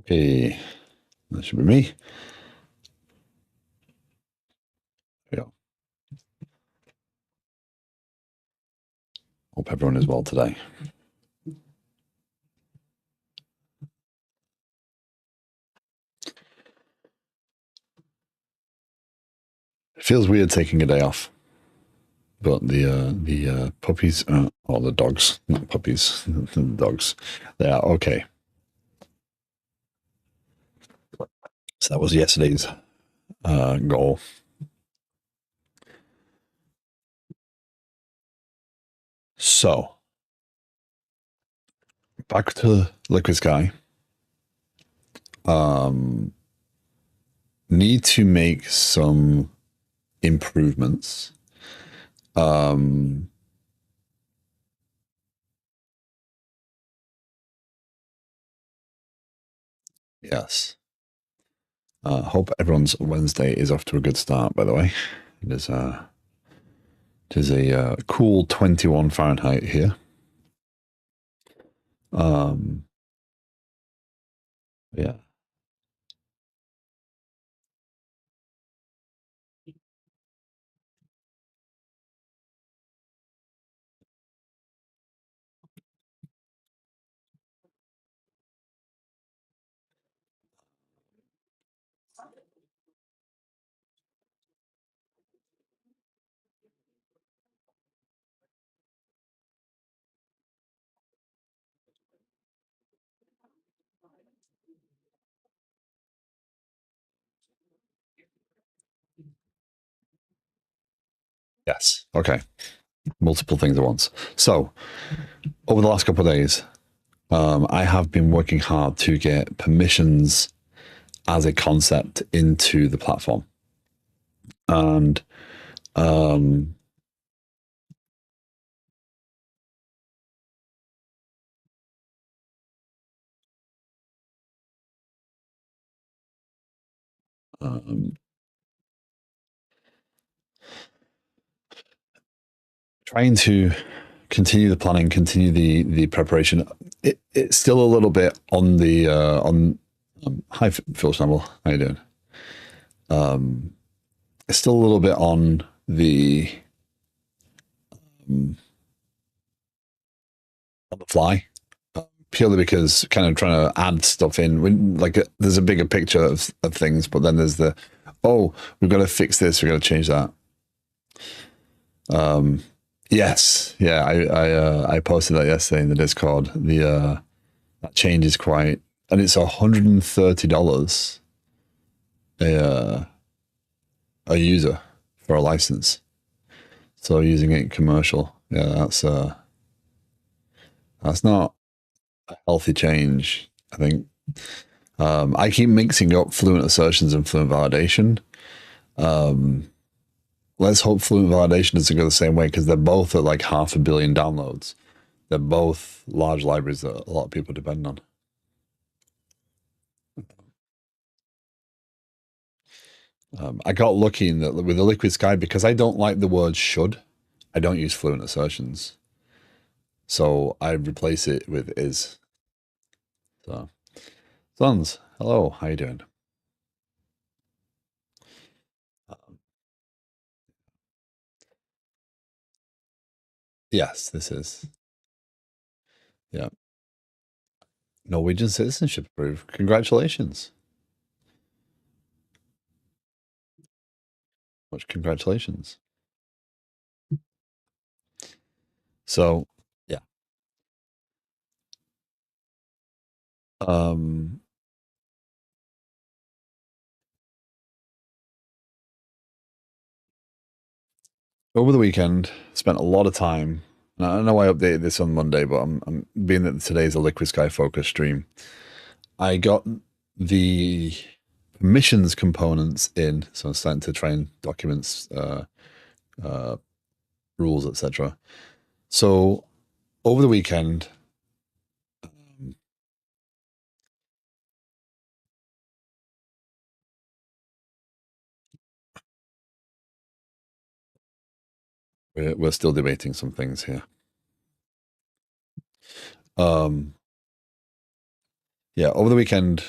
Okay, that should be me. Yeah. Hope everyone is well today. It feels weird taking a day off, but the puppies, or the dogs, not puppies, the dogs, they are okay. So that was yesterday's goal. So back to Liquid Sky. Need to make some improvements. Yes. Hope everyone's Wednesday is off to a good start. By the way, it is a cool 21 Fahrenheit here. Yeah. Yes. Okay. Multiple things at once. So, over the last couple of days, I have been working hard to get permissions as a concept into the platform. And trying to continue the planning, continue the preparation. It's still a little bit on the on. Hi, Phil Schnabel. How you doing? It's still a little bit on the fly, purely because kind of trying to add stuff in. When, like, there's a bigger picture of things, but then there's the, oh, we've got to fix this, we've got to change that. Yes, yeah, I posted that yesterday in the Discord. The that change is quite, and it's $130 a user for a license. So using it commercial, yeah, that's not a healthy change, I think. I keep mixing up fluent assertions and fluent validation. Let's hope fluent validation doesn't go the same way, because they're both at like 500 million downloads. They're both large libraries that a lot of people depend on. I got lucky in that with the Liquid Sky, because I don't like the word should, I don't use fluent assertions. So I replace it with is. So, Sons, hello, how you doing? Yes, this is. Yeah. Norwegian citizenship approved. Congratulations. Much congratulations. So, yeah. Over the weekend, spent a lot of time. And I know I updated this on Monday, but I'm being that today's a Liquid Sky focus stream. I got the permissions components in, so I'm starting to train documents, rules, etc. So over the weekend, we're still debating some things here. Yeah, over the weekend,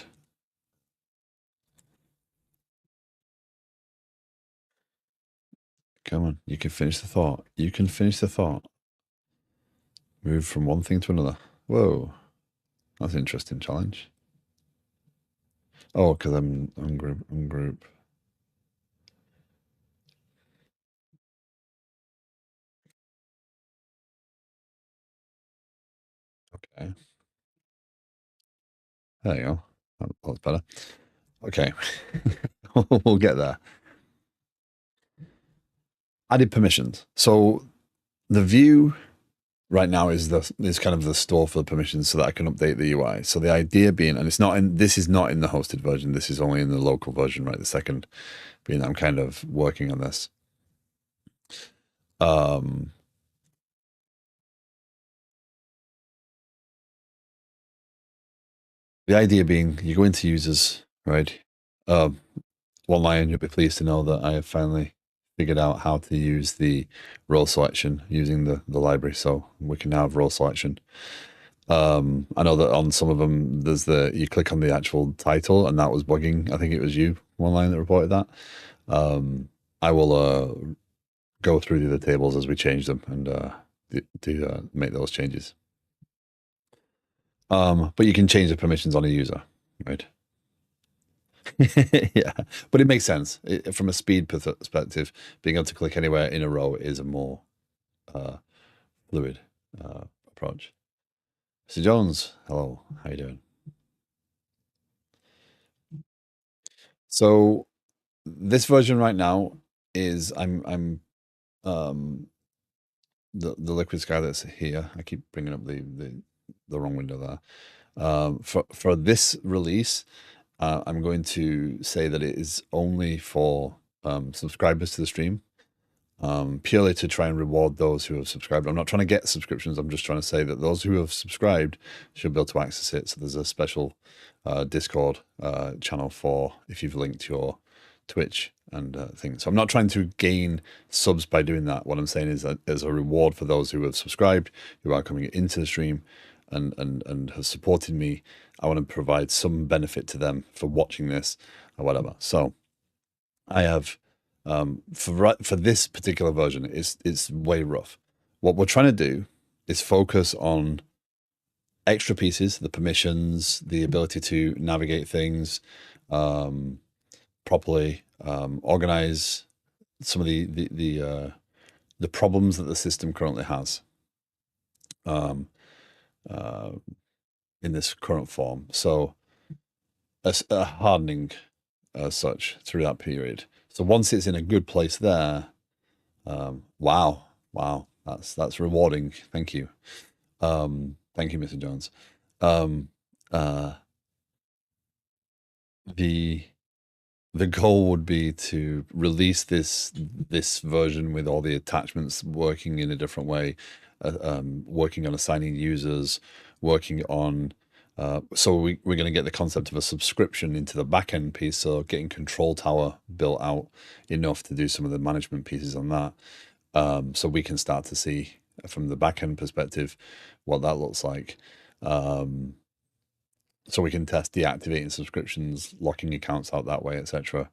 Come on, you can finish the thought. You can finish the thought. Move from one thing to another. Whoa, that's an interesting challenge. Oh, because I'm group. I'm group. Okay, there you go. That's better. Okay, we'll get there. Added permissions. So the view right now is kind of the store for the permissions so that I can update the UI. So the idea being, and it's not in this is not in the hosted version. This is only in the local version, right? The second being I'm kind of working on this. Um, the idea being you go into users, right? One line, you'll be pleased to know that I have finally figured out how to use the role selection using the library. So we can now have role selection. I know that on some of them, there's you click on the actual title, and that was bugging. I think it was you, one line that reported that. I will go through the other tables as we change them and make those changes. But you can change the permissions on a user, right? Yeah, but it makes sense from a speed perspective. Being able to click anywhere in a row is a more fluid approach. Mr. Jones, hello, how you doing? So this version right now is I'm the liquid sky that's here. I keep bringing up the wrong window there. For this release, I'm going to say that it is only for subscribers to the stream, purely to try and reward those who have subscribed. I'm not trying to get subscriptions. I'm just trying to say that those who have subscribed should be able to access it. So there's a special Discord channel for if you've linked your Twitch and things. So I'm not trying to gain subs by doing that. What I'm saying is that as a reward for those who have subscribed, who are coming into the stream and have supported me, I want to provide some benefit to them for watching this or whatever. So I have for this particular version, it's way rough. What we're trying to do is focus on extra pieces, the permissions, the ability to navigate things properly, organize some of the problems that the system currently has in this current form. So a hardening as such through that period. So once it's in a good place there, wow, that's rewarding. Thank you. Thank you, Mr. Jones. Uh, the the goal would be to release this version with all the attachments working in a different way, working on assigning users, working on so we're going to get the concept of a subscription into the backend piece, so getting control tower built out enough to do some of the management pieces on that. So we can start to see from the backend perspective what that looks like. So we can test deactivating subscriptions, locking accounts out that way, etc.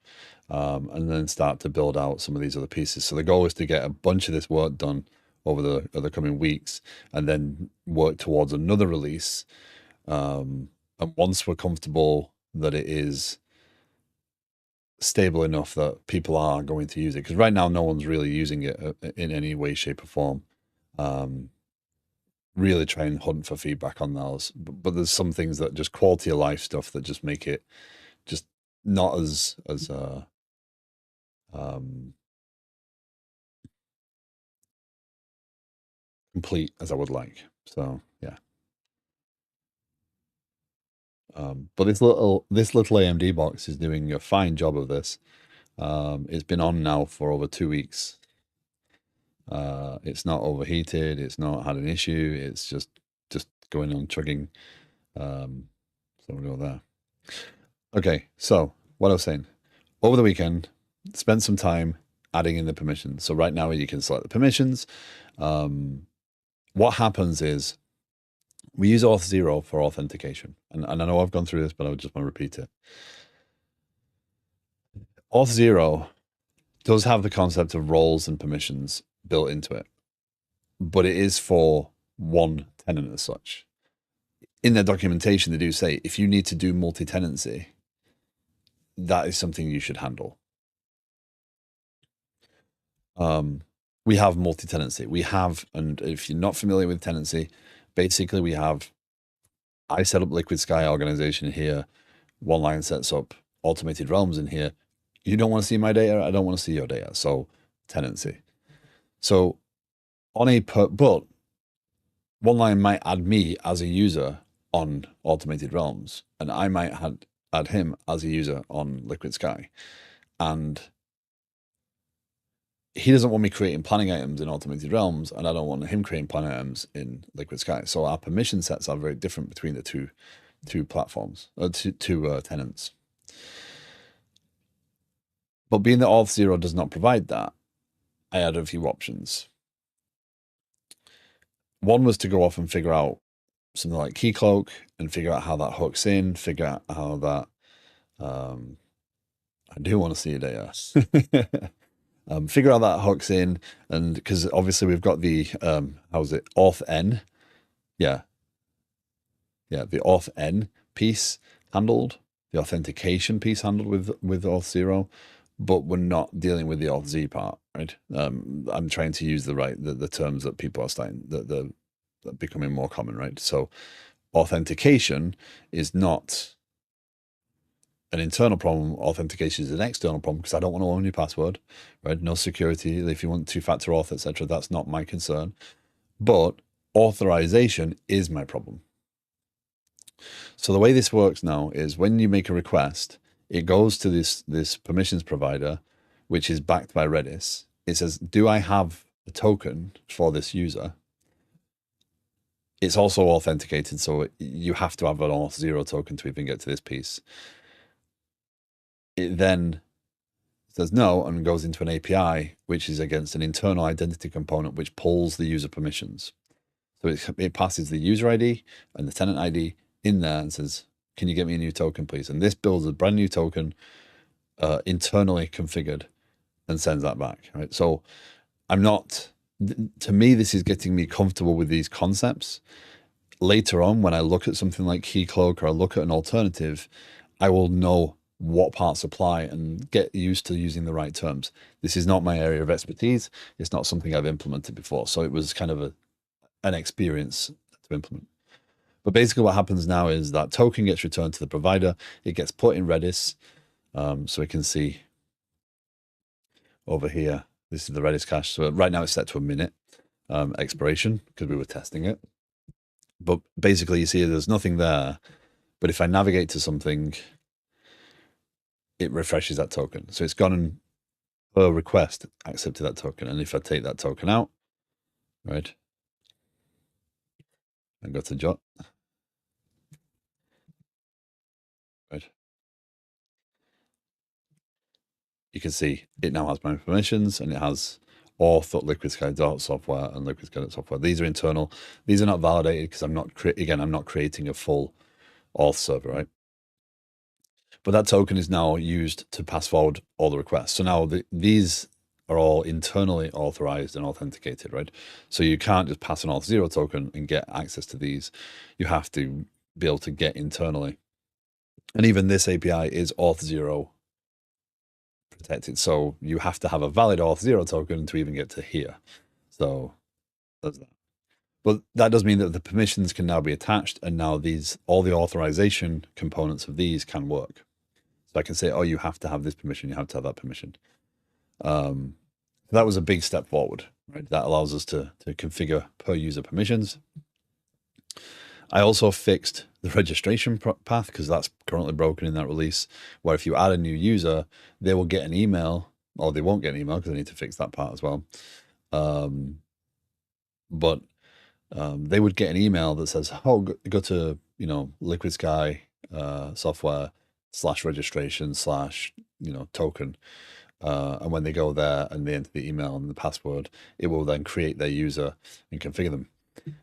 And then start to build out some of these other pieces. So the goal is to get a bunch of this work done over the coming weeks, and then work towards another release. And once we're comfortable that it is stable enough that people are going to use it, because right now no one's really using it in any way, shape, or form. Really try and hunt for feedback on those, but there's some things that just quality of life stuff that just make it just not as complete as I would like. So yeah. But this little AMD box is doing a fine job of this. It's been on now for over 2 weeks. It's not overheated. It's not had an issue. It's just going on chugging. So we'll go there. Okay, so what I was saying, over the weekend, spend some time adding in the permissions. So right now you can select the permissions. What happens is we use Auth0 for authentication. And I know I've gone through this, but I just want to repeat it. Auth0 does have the concept of roles and permissions built into it, but it is for one tenant as such. In their documentation, they do say if you need to do multi-tenancy, that is something you should handle. We have multi-tenancy. We have, and if you're not familiar with tenancy, basically I set up Liquid Sky organization here. OneLine sets up automated realms in here. You don't want to see my data. I don't want to see your data. So tenancy. So but OneLine might add me as a user on automated realms, and I might add him as a user on Liquid Sky. And he doesn't want me creating planning items in automated realms, and I don't want him creating planning items in Liquid Sky. So our permission sets are very different between the two platforms, two tenants. But being that Auth0 does not provide that, I added a few options. One was to go off and figure out something like Keycloak and figure out how that hooks in, figure out how that. I do want to see your data. Figure out that hooks in, and because obviously we've got the how's it auth n, yeah, the auth n piece handled, the authentication piece handled with Auth0, but we're not dealing with the Auth Z part, right? I'm trying to use the terms that people are starting that becoming more common, right? So authentication is not an internal problem. Authentication is an external problem because I don't want to own your password, right? No security. If you want two-factor auth, etc., that's not my concern. But authorization is my problem. So the way this works now is when you make a request, it goes to this permissions provider, which is backed by Redis. It says, do I have a token for this user? It's also authenticated, so you have to have an Auth0 token to even get to this piece. It then says no and goes into an API, which is against an internal identity component, which pulls the user permissions. So it passes the user ID and the tenant ID in there and says, can you get me a new token, please? And this builds a brand new token internally configured and sends that back, right? So to me, this is getting me comfortable with these concepts. Later on, when I look at something like Keycloak or I look at an alternative, I will know what parts apply and get used to using the right terms. This is not my area of expertise. It's not something I've implemented before. So it was kind of an experience to implement. But basically what happens now is that token gets returned to the provider. It gets put in Redis. So we can see over here, this is the Redis cache. So right now it's set to a minute expiration because we were testing it. But basically you see there's nothing there. But if I navigate to something, it refreshes that token. So it's gone and per request accepted that token. And if I take that token out, right, and go to Jot, right, you can see it now has my permissions and it has auth liquidsky.software and liquidsky.software. These are internal. These are not validated because I'm not creating a full auth server, right? But that token is now used to pass forward all the requests. So now these are all internally authorized and authenticated, right? So you can't just pass an Auth0 token and get access to these. You have to be able to get internally. And even this API is Auth0 protected. So you have to have a valid Auth0 token to even get to here. So that's that. But that does mean that the permissions can now be attached, and now all the authorization components of these can work. So I can say, oh, you have to have this permission, you have to have that permission. That was a big step forward, right? That allows us to configure per user permissions. I also fixed the registration path because that's currently broken in that release, where if you add a new user, they will get an email, or they won't get an email because I need to fix that part as well. But they would get an email that says, oh, go to, Liquid Sky software /registration / token. And when they go there and they enter the email and the password, it will then create their user and configure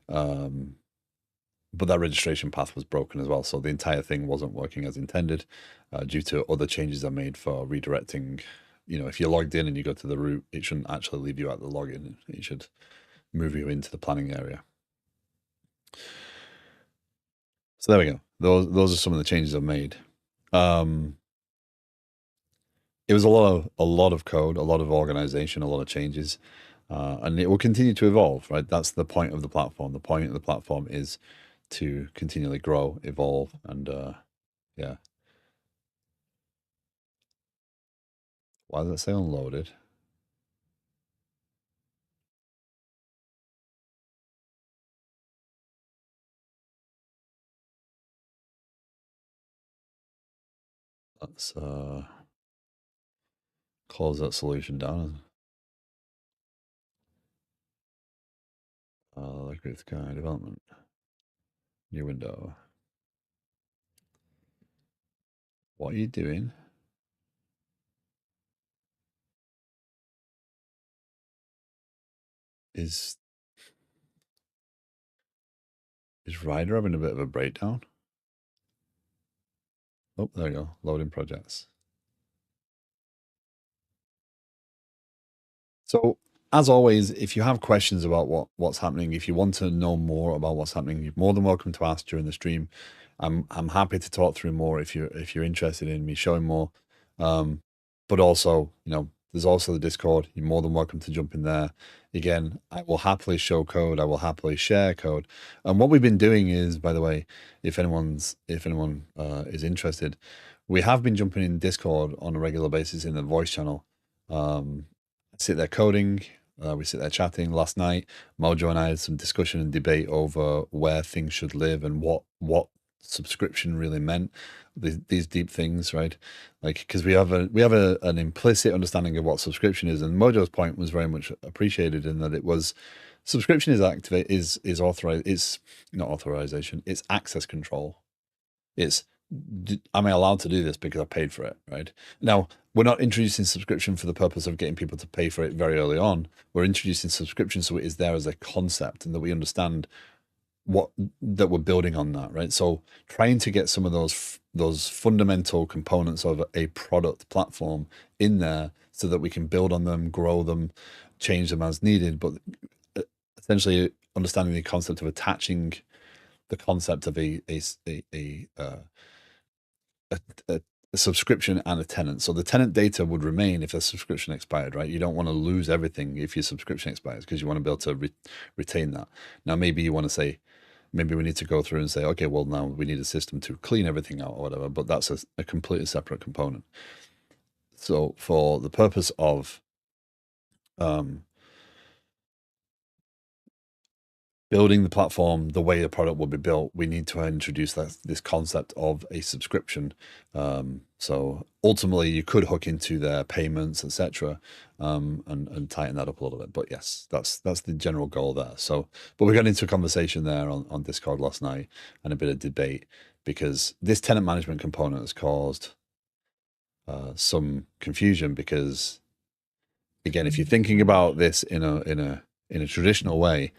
them. But that registration path was broken as well. So the entire thing wasn't working as intended due to other changes I made for redirecting if you're logged in and you go to the root, it shouldn't actually leave you at the login. It should move you into the planning area. So there we go. Those are some of the changes I've made. It was a lot of code, a lot of organization, a lot of changes, and it will continue to evolve. Right, that's the point of the platform. The point of the platform is to continually grow, evolve, and yeah. Why does it say unloaded? Let's close that solution down. Liquid Sky development, new window. What are you doing? Is Ryder having a bit of a breakdown? Oh, there you go. Loading projects. So, as always, if you have questions about what's happening, if you want to know more about what's happening, you're more than welcome to ask during the stream. I'm happy to talk through more if you're interested in me showing more. But also, there's also the Discord. You're more than welcome to jump in there. Again, I will happily show code. I will happily share code. And what we've been doing is, by the way, if anyone is interested, we have been jumping in Discord on a regular basis in the voice channel. Sit there coding. We sit there chatting. Last night, Mojo and I had some discussion and debate over where things should live and what subscription really meant. These deep things, right? Like, because we have an implicit understanding of what subscription is, and Mojo's point was very much appreciated in that it was subscription is authorized. It's not authorization. It's access control. It's, am I allowed to do this because I paid for it, right? Now, we're not introducing subscription for the purpose of getting people to pay for it very early on. We're introducing subscription so it is there as a concept and that we understand that we're building on that, right? So trying to get some of those fundamental components of a product platform in there so that we can build on them, grow them, change them as needed, but essentially understanding the concept of attaching the concept of a subscription and a tenant. So the tenant data would remain if the subscription expired, right? You don't want to lose everything if your subscription expires because you want to be able to retain that. Now, maybe you want to say, maybe we need to go through and say, okay, well, now we need a system to clean everything out or whatever, but that's a completely separate component. So for the purpose of building the platform the way the product will be built, we need to introduce this concept of a subscription. So ultimately, you could hook into their payments, etc., and tighten that up a little bit. But yes, that's the general goal there. So, but we got into a conversation there on Discord last night and a bit of debate because this tenant management component has caused some confusion because, again, if you're thinking about this in a traditional way,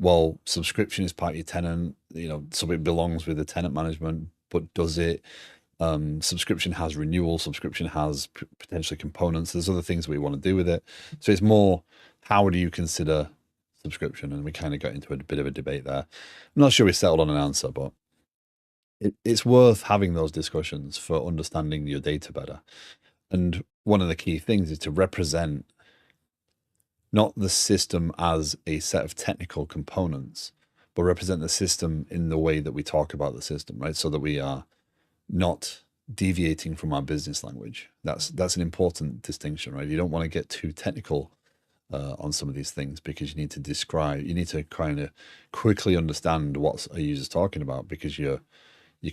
well, subscription is part of your tenant, so it belongs with the tenant management, but does it? Subscription has renewal, subscription has potentially components. There's other things we want to do with it. So it's more, how do you consider subscription? And we kind of got into a bit of a debate there. I'm not sure we settled on an answer, but it's worth having those discussions for understanding your data better. And one of the key things is to represent not the system as a set of technical components, but represent the system in the way that we talk about the system, right? So that we are not deviating from our business language. That's an important distinction, right? You don't want to get too technical on some of these things because you need to kind of quickly understand what a user's talking about because you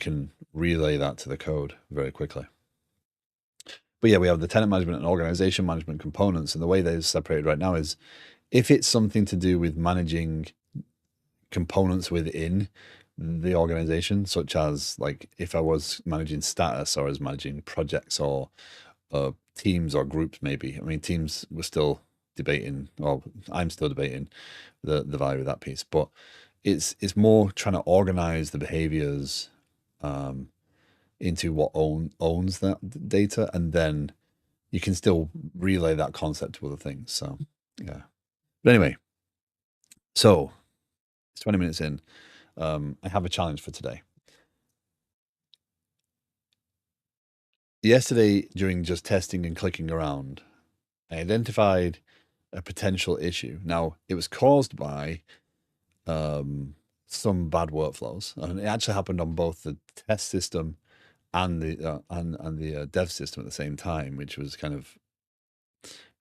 can relay that to the code very quickly. But yeah, we have the tenant management and organization management components, and the way they're separated right now is if it's something to do with managing components within the organization, such as like if I was managing status or I was managing projects or teams or groups, maybe. I mean, teams we're still debating, or I'm still debating the value of that piece, but it's more trying to organize the behaviors into what owns that data, and then you can still relay that concept to other things. So yeah. But anyway, so it's 20 minutes in. I have a challenge for today. Yesterday, during just testing and clicking around, I identified a potential issue. Now, it was caused by some bad workflows, and it actually happened on both the test system and the dev system at the same time, which was kind of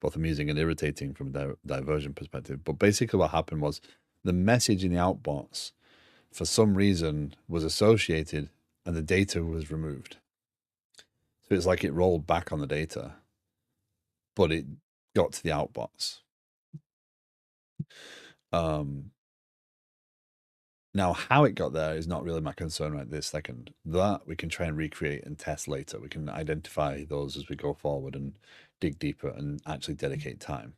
both amusing and irritating from a diversion perspective. But basically, what happened was the message in the outbox, for some reason, was associated, and the data was removed. So it's like it rolled back on the data, but it got to the outbox. Um, Now, how it got there is not really my concern right this second. That we can try and recreate and test later. We can identify those as we go forward and dig deeper and actually dedicate time.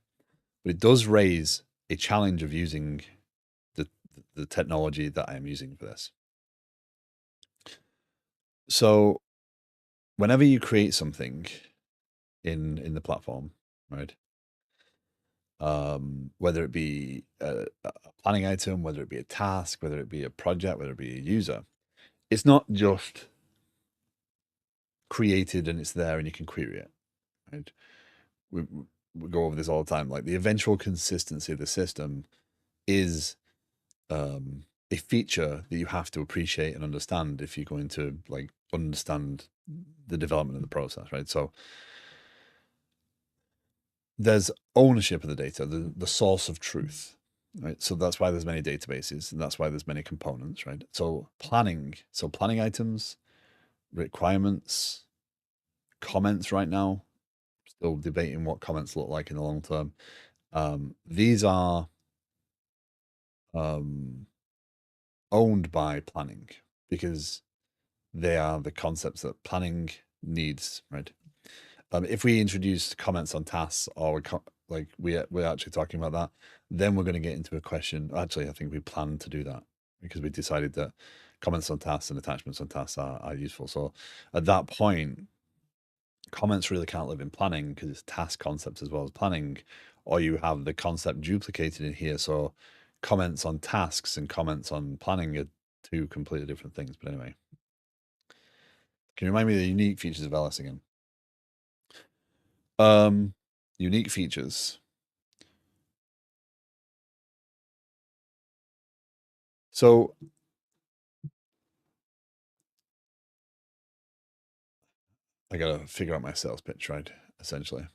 But it does raise a challenge of using the the technology that I am using for this. So whenever you create something in the platform, right? Whether it be a planning item, whether it be a task, whether it be a project, whether it be a user, it's not just created and it's there and you can query it, right? We go over this all the time. Like the eventual consistency of the system is a feature that you have to appreciate and understand if you're going to like understand the development of the process, right? So there's ownership of the data, the source of truth, right? So that's why there's many databases and that's why there's many components, right? So planning items, requirements, comments right now, still debating what comments look like in the long term. These are owned by planning because they are the concepts that planning needs, right? If we introduce comments on tasks or like we're actually talking about that, then we're going to get into a question. Actually, I think we plan to do that because we decided that comments on tasks and attachments on tasks are useful. So at that point, comments really can't live in planning because it's task concepts as well as planning, or you have the concept duplicated in here. So comments on tasks and comments on planning are two completely different things. But anyway, can you remind me of the unique features of LS again? Unique features. So I gotta figure out my sales pitch, right? Essentially.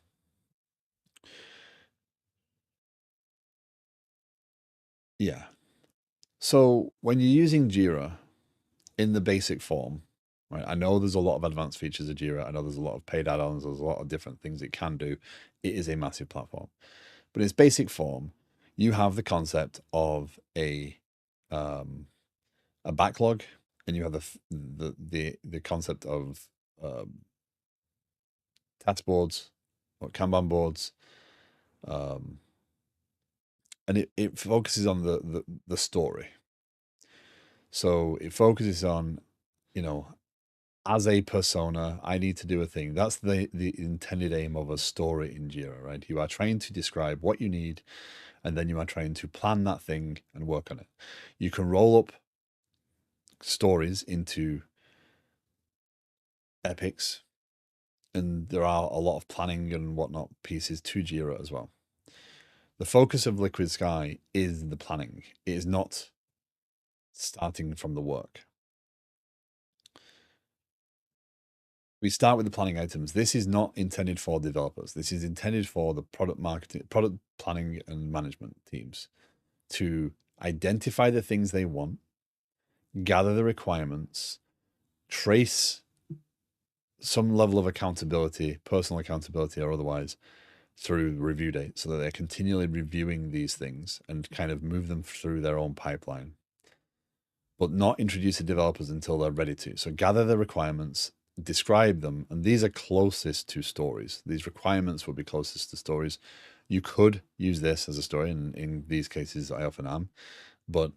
Yeah. So when you're using Jira in the basic form, right? I know there's a lot of advanced features of Jira. I know there's a lot of paid add-ons. There's a lot of different things it can do. It is a massive platform. But in its basic form, you have the concept of a backlog, and you have the concept of task boards or Kanban boards, um, and it focuses on the story. So it focuses on, you know, as a persona, I need to do a thing. That's the intended aim of a story in Jira, right? You are trying to describe what you need, and then you are trying to plan that thing and work on it. You can roll up stories into epics, and there are a lot of planning and whatnot pieces to Jira as well. The focus of Liquid Sky is the planning. It is not starting from the work. We start with the planning items. This is not intended for developers. This is intended for the product marketing, product planning and management teams to identify the things they want, gather the requirements, trace some level of accountability, personal accountability or otherwise, through review date so that they're continually reviewing these things and kind of move them through their own pipeline, but not introduce the developers until they're ready to. So gather the requirements, describe them, and these are closest to stories. These requirements would be closest to stories. You could use this as a story, and in these cases, I often am, but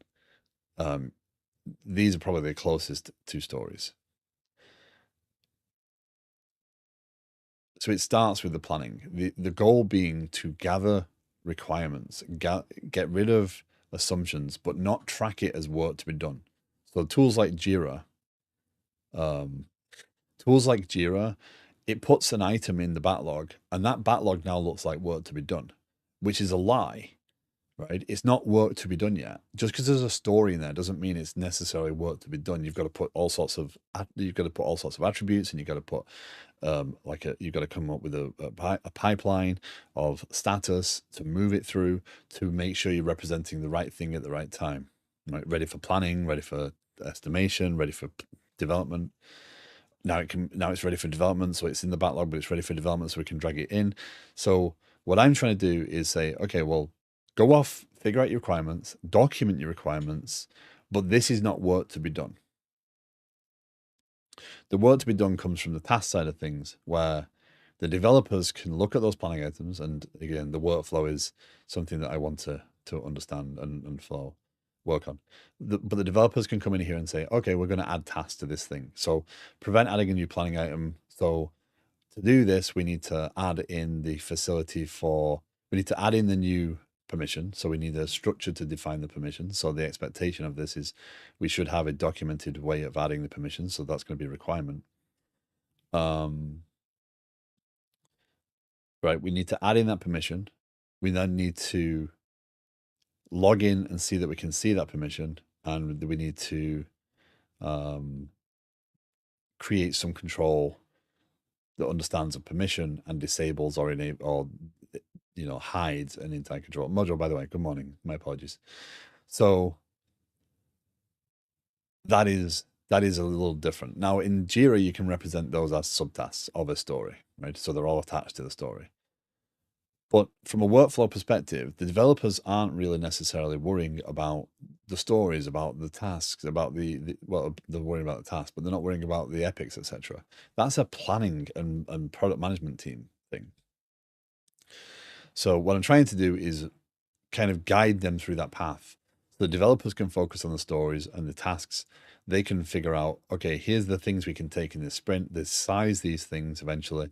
these are probably the closest to stories. So it starts with the planning. The goal being to gather requirements, get rid of assumptions, but not track it as work to be done. So um, tools like Jira, it puts an item in the backlog, and that backlog now looks like work to be done, which is a lie, right? It's not work to be done yet. Just because there's a story in there doesn't mean it's necessarily work to be done. You've got to put all sorts of attributes, and you've got to put you've got to come up with a pipeline of status to move it through to make sure you're representing the right thing at the right time, right? Ready for planning, ready for estimation, ready for development. Now it's ready for development, so it's in the backlog, but it's ready for development, so we can drag it in. So what I'm trying to do is say, okay, well, go off, figure out your requirements, document your requirements, but this is not work to be done. The work to be done comes from the task side of things, where the developers can look at those planning items, and again, the workflow is something that I want to understand and flow work on. But the developers can come in here and say, okay, we're going to add tasks to this thing. So prevent adding a new planning item. So to do this, we need to add in the facility we need to add in the new permission. So we need a structure to define the permission. So the expectation of this is we should have a documented way of adding the permission. So that's going to be a requirement. Right, we need to add in that permission. We then need to log in and see that we can see that permission, and we need to create some control that understands a permission and disables or enable or hides an entire control module. By the way, good morning. My apologies. So that is a little different. Now in Jira, you can represent those as subtasks of a story, right? So they're all attached to the story. But from a workflow perspective, the developers aren't really necessarily worrying about the stories, about the tasks, about well, they're worrying about the tasks, but they're not worrying about the epics, etc. That's a planning and product management team thing. So what I'm trying to do is kind of guide them through that path. So the developers can focus on the stories and the tasks. They can figure out, okay, here's the things we can take in this sprint, this size these things eventually,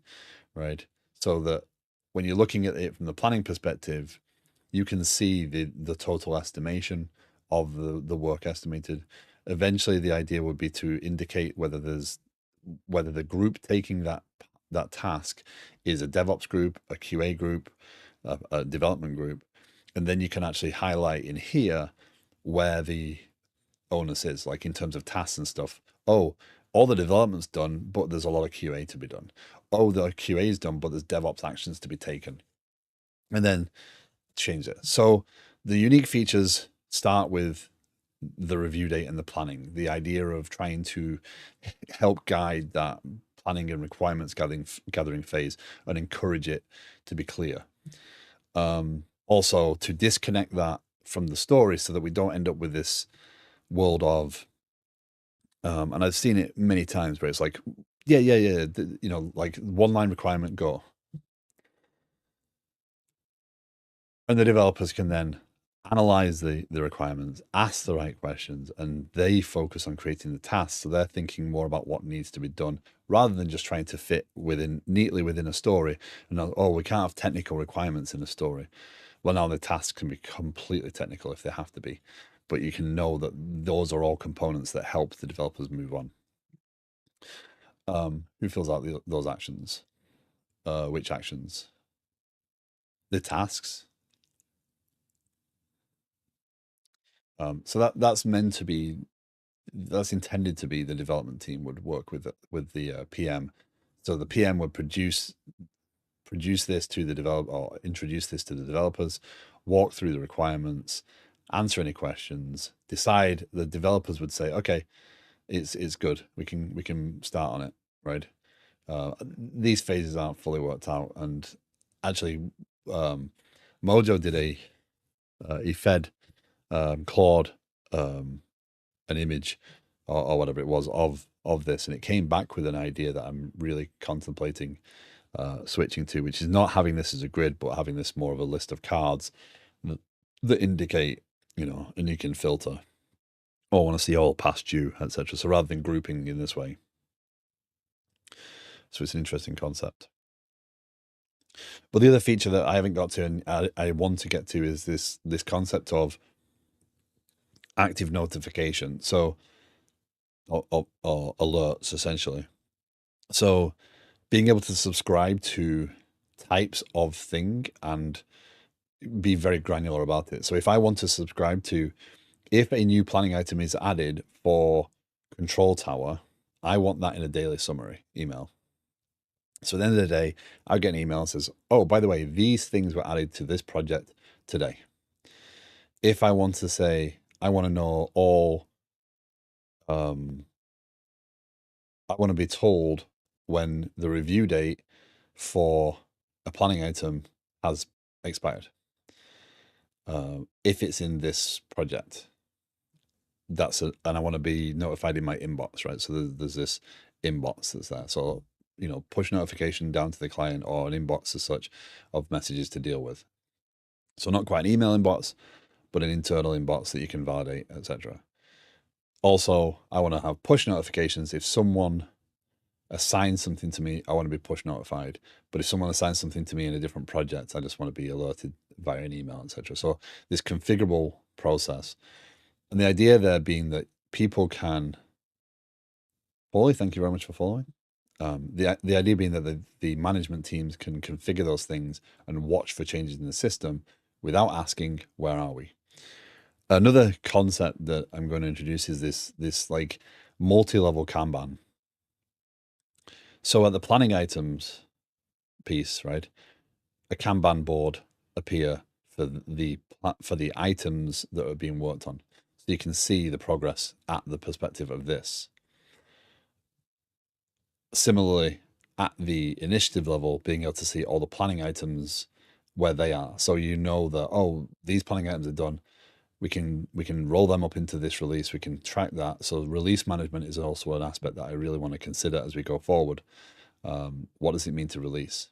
right? So that when you're looking at it from the planning perspective, you can see the total estimation of the work estimated. Eventually, the idea would be to indicate whether the group taking that task is a DevOps group, a QA group, a development group, and then you can actually highlight in here where the onus is, like in terms of tasks and stuff. Oh, all the development's done, but there's a lot of QA to be done. Oh, the QA is done, but there's DevOps actions to be taken. And then change it. So the unique features start with the review date and the planning, the idea of trying to help guide that planning and requirements gathering phase and encourage it to be clear. Also to disconnect that from the story so that we don't end up with this world of and I've seen it many times where it's like, yeah, like one line requirement, go. And the developers can then analyze the requirements, ask the right questions, and they focus on creating the tasks. So they're thinking more about what needs to be done rather than just trying to fit neatly within a story. And oh, we can't have technical requirements in a story. Well, now the tasks can be completely technical if they have to be, but you can know that those are all components that help the developers move on. Who fills out those actions? Which actions? The tasks. So that's intended to be the development team would work with the PM. So the PM would produce this to the developer or introduce this to the developers, walk through the requirements, answer any questions, decide. The developers would say, okay, it's good. We can start on it, right? These phases aren't fully worked out, and actually, Mojo did he fed Claude an image or whatever it was of this, and it came back with an idea that I'm really contemplating switching to, which is not having this as a grid, but having this more of a list of cards that indicate, and you can filter. Oh, I want to see all past due, etc. So rather than grouping in this way. So it's an interesting concept. But the other feature that I haven't got to and I want to get to is this concept of active notification. So or alerts essentially. So being able to subscribe to types of thing and be very granular about it. So if I want to subscribe to, if a new planning item is added for control tower, I want that in a daily summary email. So at the end of the day, I get an email that says, oh, by the way, these things were added to this project today. If I want to say, I want to know all, I want to be told when the review date for a planning item has expired. If it's in this project, and I want to be notified in my inbox, right? So there's this inbox that's there. So, push notification down to the client or an inbox as such of messages to deal with. So not quite an email inbox, but an internal inbox that you can validate, etc. Also, I want to have push notifications. If someone assigns something to me, I want to be push notified. But if someone assigns something to me in a different project, I just want to be alerted via an email, etc. So this configurable process. And the idea there being that people can, Paulie, thank you very much for following. The idea being that the management teams can configure those things and watch for changes in the system without asking, where are we? Another concept that I'm going to introduce is this like multi-level Kanban. So at the planning items piece, right, a Kanban board appear for the items that are being worked on. So you can see the progress at the perspective of this. Similarly, at the initiative level, being able to see all the planning items where they are. So you know that, oh, these planning items are done. We can roll them up into this release. We can track that. So release management is also an aspect that I really want to consider as we go forward. What does it mean to release?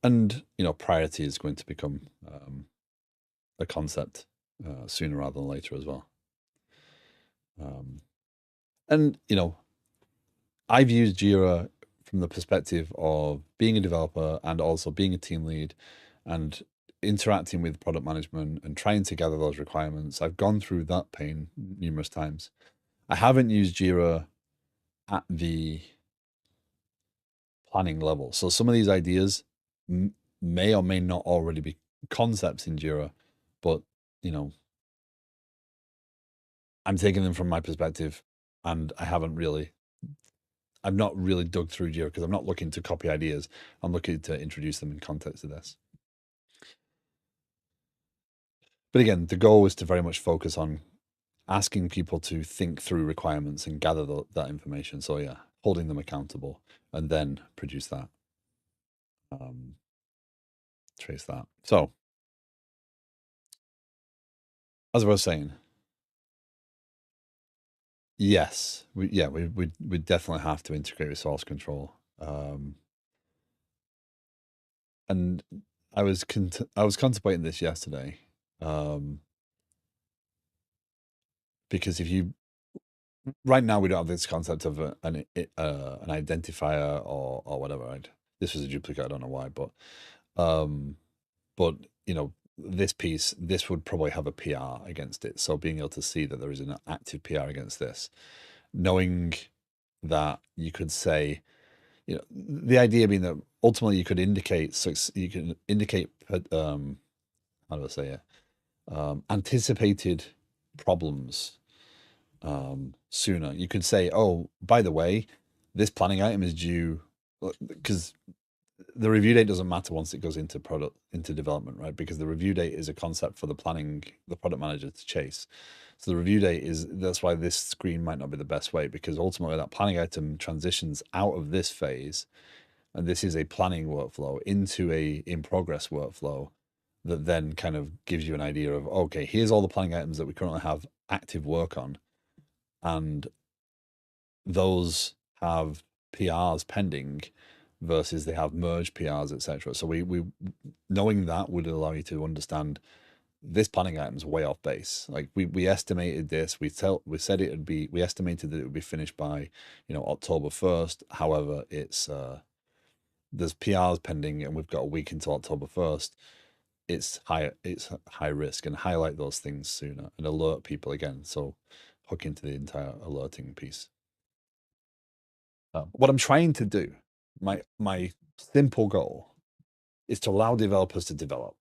And priority is going to become a concept sooner rather than later as well. And I've used Jira from the perspective of being a developer and also being a team lead and interacting with product management and trying to gather those requirements. I've gone through that pain numerous times. I haven't used Jira at the planning level. So some of these ideas may or may not already be concepts in Jira, but I'm taking them from my perspective and I've not really dug through Jira because I'm not looking to copy ideas. I'm looking to introduce them in context to this. But again, the goal is to very much focus on asking people to think through requirements and gather that information. So yeah, holding them accountable and then produce that, trace that. So as I was saying, yes, we definitely have to integrate resource control. And I was contemplating this yesterday, because if you right now we don't have this concept of an identifier or whatever. Right? This was a duplicate. I don't know why, um, but this would probably have a PR against it. So being able to see that there is an active PR against this, knowing that you could say, the idea being that ultimately you could indicate, how do I say it? Anticipated problems sooner. You could say, oh, by the way, this planning item is due, because the review date doesn't matter once it goes into development, right? Because the review date is a concept for the product manager to chase. So the review date that's why this screen might not be the best way, because ultimately that planning item transitions out of this phase, and this is a planning workflow into a in progress workflow that then kind of gives you an idea of, okay, here's all the planning items that we currently have active work on, and those have PRs pending versus they have merged PRs, etc. So we knowing that would allow you to understand this planning item's way off base. Like we estimated this, we said we estimated that it would be finished by October 1st. However, it's there's PRs pending and we've got a week until October 1st, it's high risk, and highlight those things sooner and alert people again. So hook into the entire alerting piece. What I'm trying to do, my simple goal, is to allow developers to develop,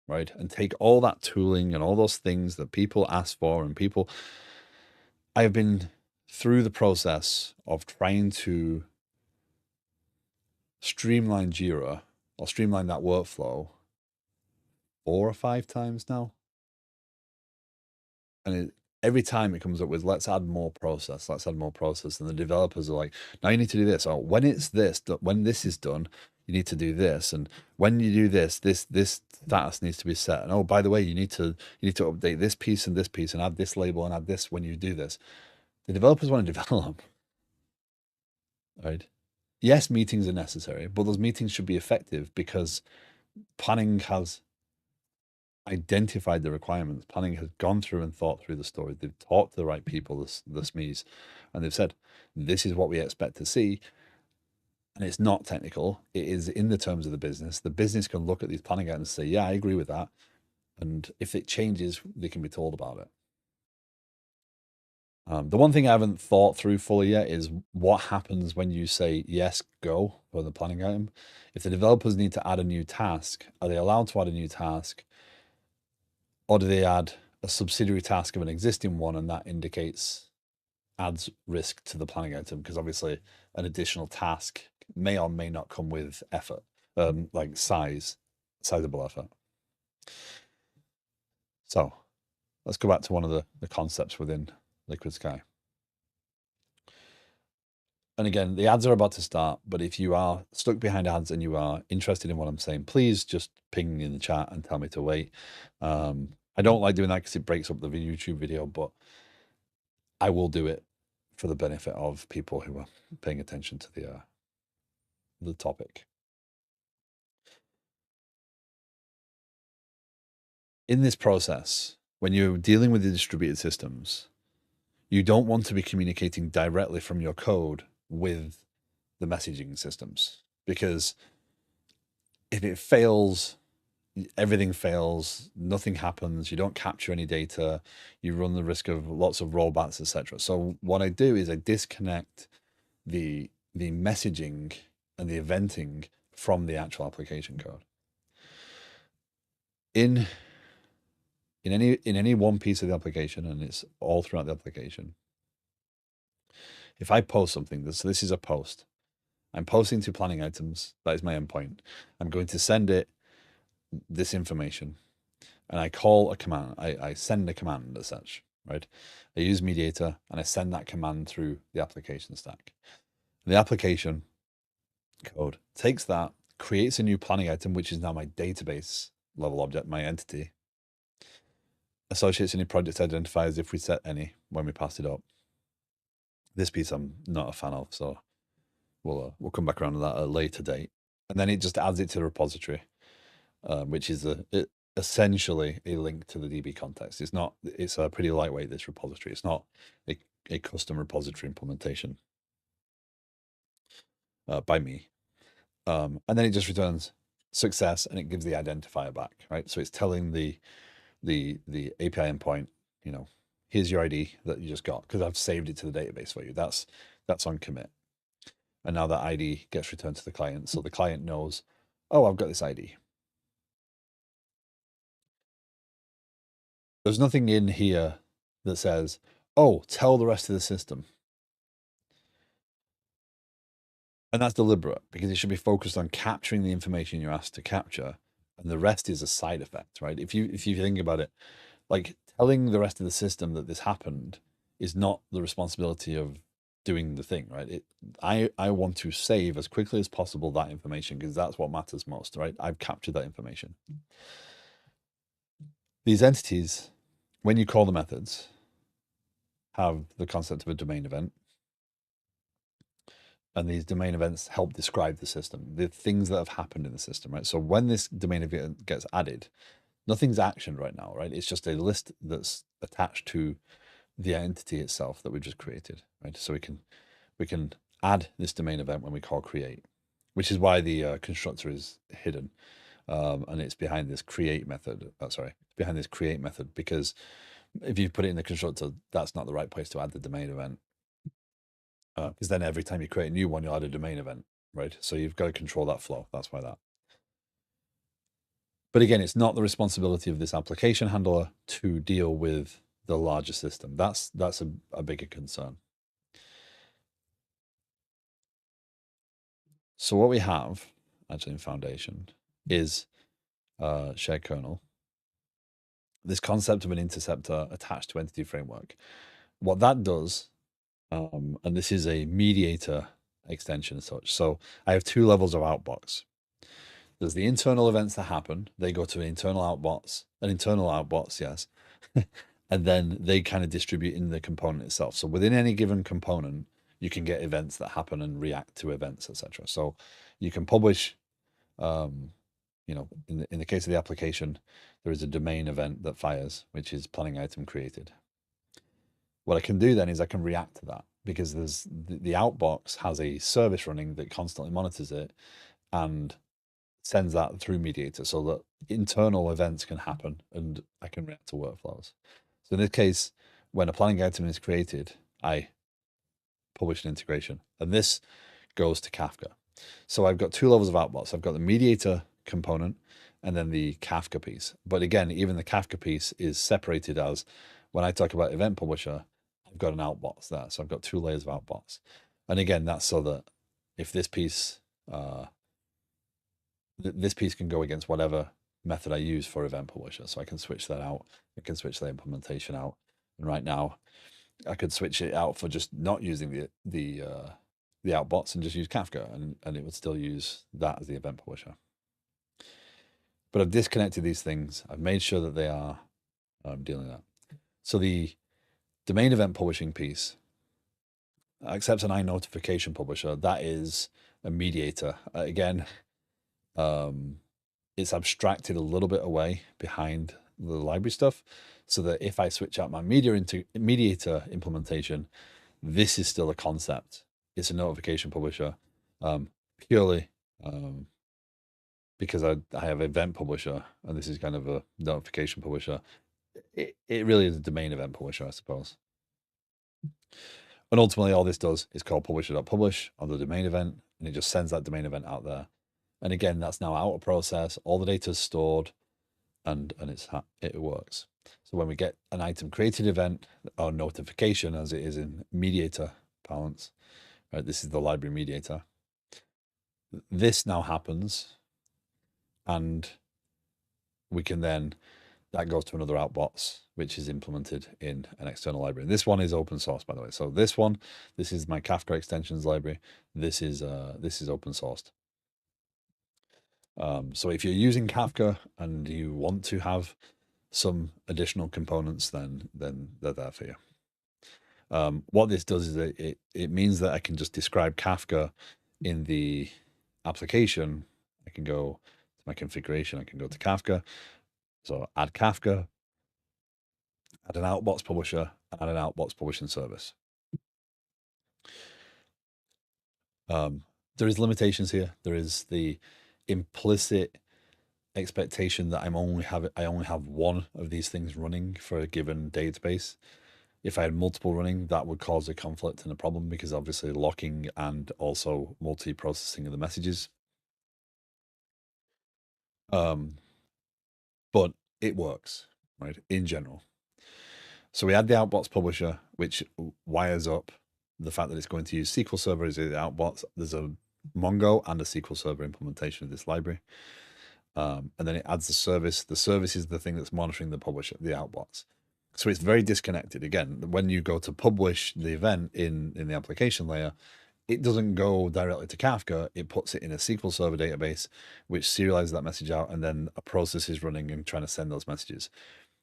right? And take all that tooling and all those things that people ask for, and people, I have been through the process of trying to streamline Jira or streamline that workflow 4 or 5 times now. And every time it comes up with, let's add more process, let's add more process. And the developers are like, now you need to do this. Or when it's this, when this is done, you need to do this. And when you do this status needs to be set. And oh, by the way, you need to update this piece and add this label and add this when you do this. The developers want to develop, right? Yes, meetings are necessary, but those meetings should be effective because planning has identified the requirements. Planning has gone through and thought through the story. They've talked to the right people, the SMEs, and they've said, this is what we expect to see. And it's not technical. It is in the terms of the business. The business can look at these planning items and say, yeah, I agree with that. And if it changes, they can be told about it. The one thing I haven't thought through fully yet is what happens when you say, yes, go for the planning item. If the developers need to add a new task, are they allowed to add a new task? Or do they add a subsidiary task of an existing one, and that adds risk to the planning item? Because obviously an additional task may or may not come with effort, like sizable effort. So let's go back to one of the concepts within Liquid Sky. And again, the ads are about to start, but if you are stuck behind ads and you are interested in what I'm saying, please just ping me in the chat and tell me to wait. I don't like doing that because it breaks up the YouTube video, but I will do it for the benefit of people who are paying attention to the topic. In this process, when you're dealing with the distributed systems, you don't want to be communicating directly from your code with the messaging systems, because if it fails, everything fails, nothing happens, you don't capture any data, you run the risk of lots of rollbacks, etc. So what I do is I disconnect the messaging and the eventing from the actual application code. In any one piece of the application, and it's all throughout the application, if I post something, this is a post, I'm posting to planning items, that is my endpoint. I'm going to send it this information, and I call a command, I send a command as such, right? I use mediator and I send that command through the application stack. The application code takes that, creates a new planning item, which is now my database level object, my entity, associates any project identifiers if we set any when we pass it up. This piece I'm not a fan of, so we'll come back around to that at a later date. And then it just adds it to the repository, which is essentially a link to the DB context. It's a pretty lightweight, this repository. It's not a custom repository implementation by me. And then it just returns success, and it gives the identifier back, right? So it's telling the API endpoint, here's your ID that you just got, because I've saved it to the database for you. That's on commit. And now that ID gets returned to the client. So the client knows, oh, I've got this ID. There's nothing in here that says, oh, tell the rest of the system. And that's deliberate, because it should be focused on capturing the information you're asked to capture, and the rest is a side effect, right? If you think about it, like telling the rest of the system that this happened is not the responsibility of doing the thing, right? I want to save as quickly as possible that information, because that's what matters most, right? I've captured that information. These entities, when you call the methods, have the concept of a domain event. And these domain events help describe the system, the things that have happened in the system, right? So when this domain event gets added, nothing's actioned right now, right? It's just a list that's attached to the entity itself that we've just created, right? So we can add this domain event when we call create. which is why the constructor is hidden. And it's behind this create method. Sorry, behind this create method, because if you put it in the constructor, that's not the right place to add the domain event. Because then every time you create a new one, you'll add a domain event, right? So you've got to control that flow. That's why that. But again, it's not the responsibility of this application handler to deal with the larger system. That's a bigger concern. So what we have actually in Foundation is shared kernel, this concept of an interceptor attached to entity framework. What that does, and this is a mediator extension as such. So I have two levels of outbox. There's the internal events that happen. They go to an internal outbox, yes. And then they kind of distribute in the component itself. So within any given component, you can get events that happen and react to events, etc. So you can publish, you know, in the case of the application, there is a domain event that fires, which is planning item created. What I can do then is I can react to that, because there's the outbox has a service running that constantly monitors it and sends that through mediator so that internal events can happen and I can react to workflows. So in this case, when a planning item is created, I publish an integration, and this goes to Kafka. So I've got two levels of outbox. I've got the mediator component and then the Kafka piece. But again, even the Kafka piece is separated as, when I talk about event publisher, I've got an outbox there. So I've got two layers of outbox. And again, that's so that if this piece, this piece can go against whatever method I use for event publisher. So I can switch that out. I can switch the implementation out. And right now, I could switch it out for just not using the outbox and just use Kafka, and it would still use that as the event publisher. But I've disconnected these things. I've made sure that they are dealing with that. So the domain event publishing piece accepts an iNotification publisher. That is a mediator. Again, it's abstracted a little bit away behind the library stuff, so that if I switch out my mediator implementation, this is still a concept. It's a notification publisher, purely because I have event publisher, and this is kind of a notification publisher. It really is a domain event publisher, I suppose. And ultimately, all this does is call publisher.publish on the domain event, and it just sends that domain event out there. And again, that's now out of process. All the data is stored, and it works. So when we get an item created event or notification, as it is in mediator parlance, right, this is the library mediator. This now happens, and we can then, that goes to another outbox, which is implemented in an external library. This one is open source, by the way. So this is my Kafka extensions library. This is open sourced. So if you're using Kafka and you want to have some additional components, then they're there for you. What this does is it means that I can just describe Kafka in the application. I can go to my configuration. I can go to Kafka. So add Kafka, add an outbox publisher, add an outbox publishing service. There is limitations here. There is the implicit expectation that I only have one of these things running for a given database. If I had multiple running, that would cause a conflict and a problem, because obviously locking and also multi-processing of the messages. But it works, right, in general. So we add the outbox publisher, which wires up the fact that it's going to use SQL Server as the outbox. There's a Mongo and a SQL Server implementation of this library. And then it adds the service. The service is the thing that's monitoring the publisher, the outbox. So it's very disconnected. Again, when you go to publish the event in the application layer, it doesn't go directly to Kafka. It puts it in a SQL Server database, which serializes that message out, and then a process is running and trying to send those messages.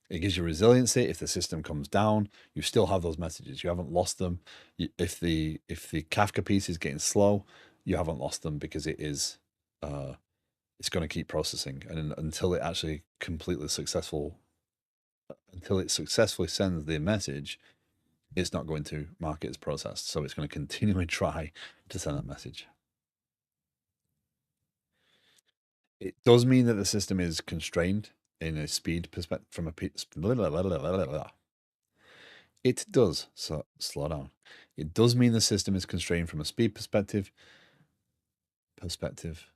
It gives you resiliency. If the system comes down, you still have those messages. You haven't lost them. If the Kafka piece is getting slow, you haven't lost them, because it is it's going to keep processing, and until it actually until it successfully sends the message, it's not going to mark it as processed. So it's going to continually try to send that message. It does mean that the system is constrained in a speed perspective from a it does. So slow down. It does mean the system is constrained from a speed perspective. Perspective.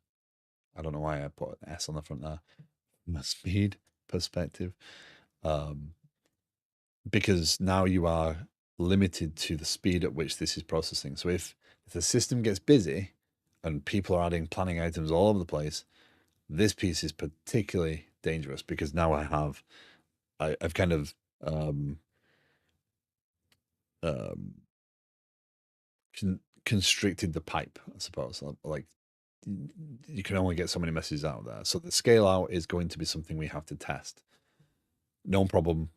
I don't know why I put an S on the front there. From a speed perspective, um, because now you are limited to the speed at which this is processing. So if the system gets busy and people are adding planning items all over the place, this piece is particularly dangerous because now I've kind of um, constricted the pipe, I suppose. Like you can only get so many messages out there. So the scale out is going to be something we have to test. No problem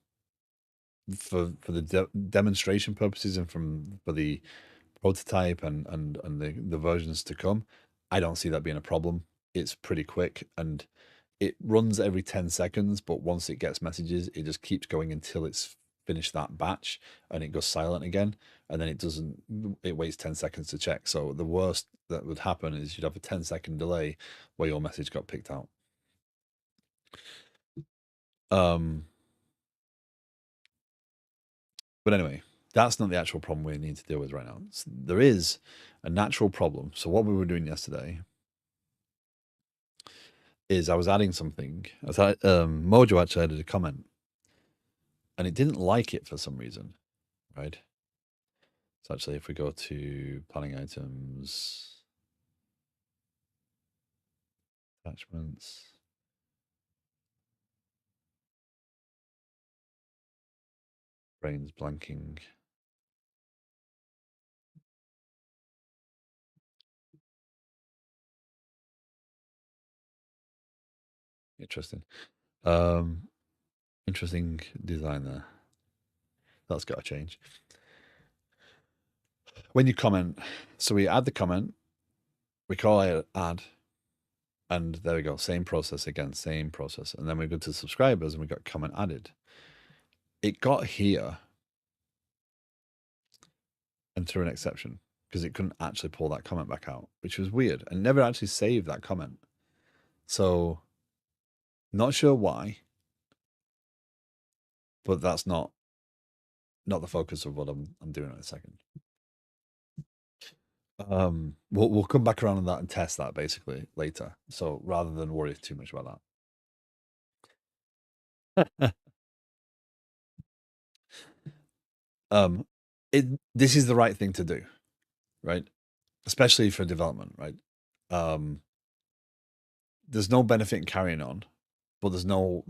for the demonstration purposes and for the prototype and the versions to come. I don't see that being a problem. It's pretty quick and it runs every 10 seconds, but once it gets messages, it just keeps going until it's finished that batch and it goes silent again. And then it waits 10 seconds to check. So the worst that would happen is you'd have a 10-second delay where your message got picked out. Um, but anyway, that's not the actual problem we need to deal with right now. There is a natural problem. So what we were doing yesterday is I was adding something. Mojo actually added a comment and it didn't like it for some reason, right? So actually, if we go to planning items, attachments, brains blanking. Interesting. Um, interesting design there. That's got to change. When you comment, so we add the comment, we call it add, and there we go. Same process again, same process. And then we go to subscribers and we got comment added. It got here and threw an exception because it couldn't actually pull that comment back out, which was weird and never actually saved that comment. So not sure why, but that's not the focus of what I'm doing in a second. We'll come back around on that and test that basically later. So rather than worry too much about that. um this is the right thing to do, right? Especially for development, right? Um there's no benefit in carrying on, but there's no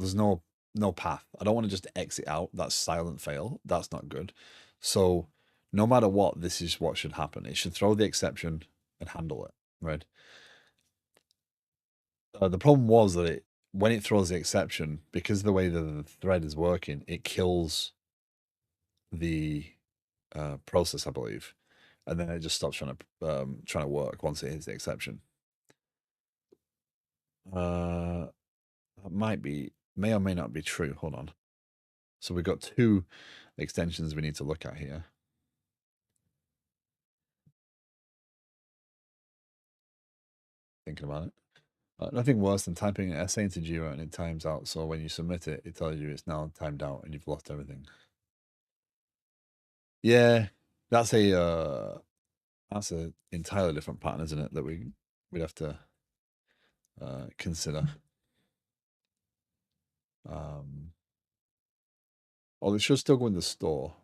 path. I don't want to just exit out. That's silent fail. That's not good. So no matter what, this is what should happen. It should throw the exception and handle it, right? The problem was that when it throws the exception, because of the way that the thread is working, it kills the process, I believe, and then it just stops trying to work once it hits the exception. That may or may not be true. Hold on. So we've got two extensions we need to look at here. Thinking about it. Nothing worse than typing an essay into Jira and it times out. So when you submit it, it tells you it's now timed out and you've lost everything. Yeah, that's an entirely different pattern, isn't it? That we'd have to consider. Oh, it should still go in the store.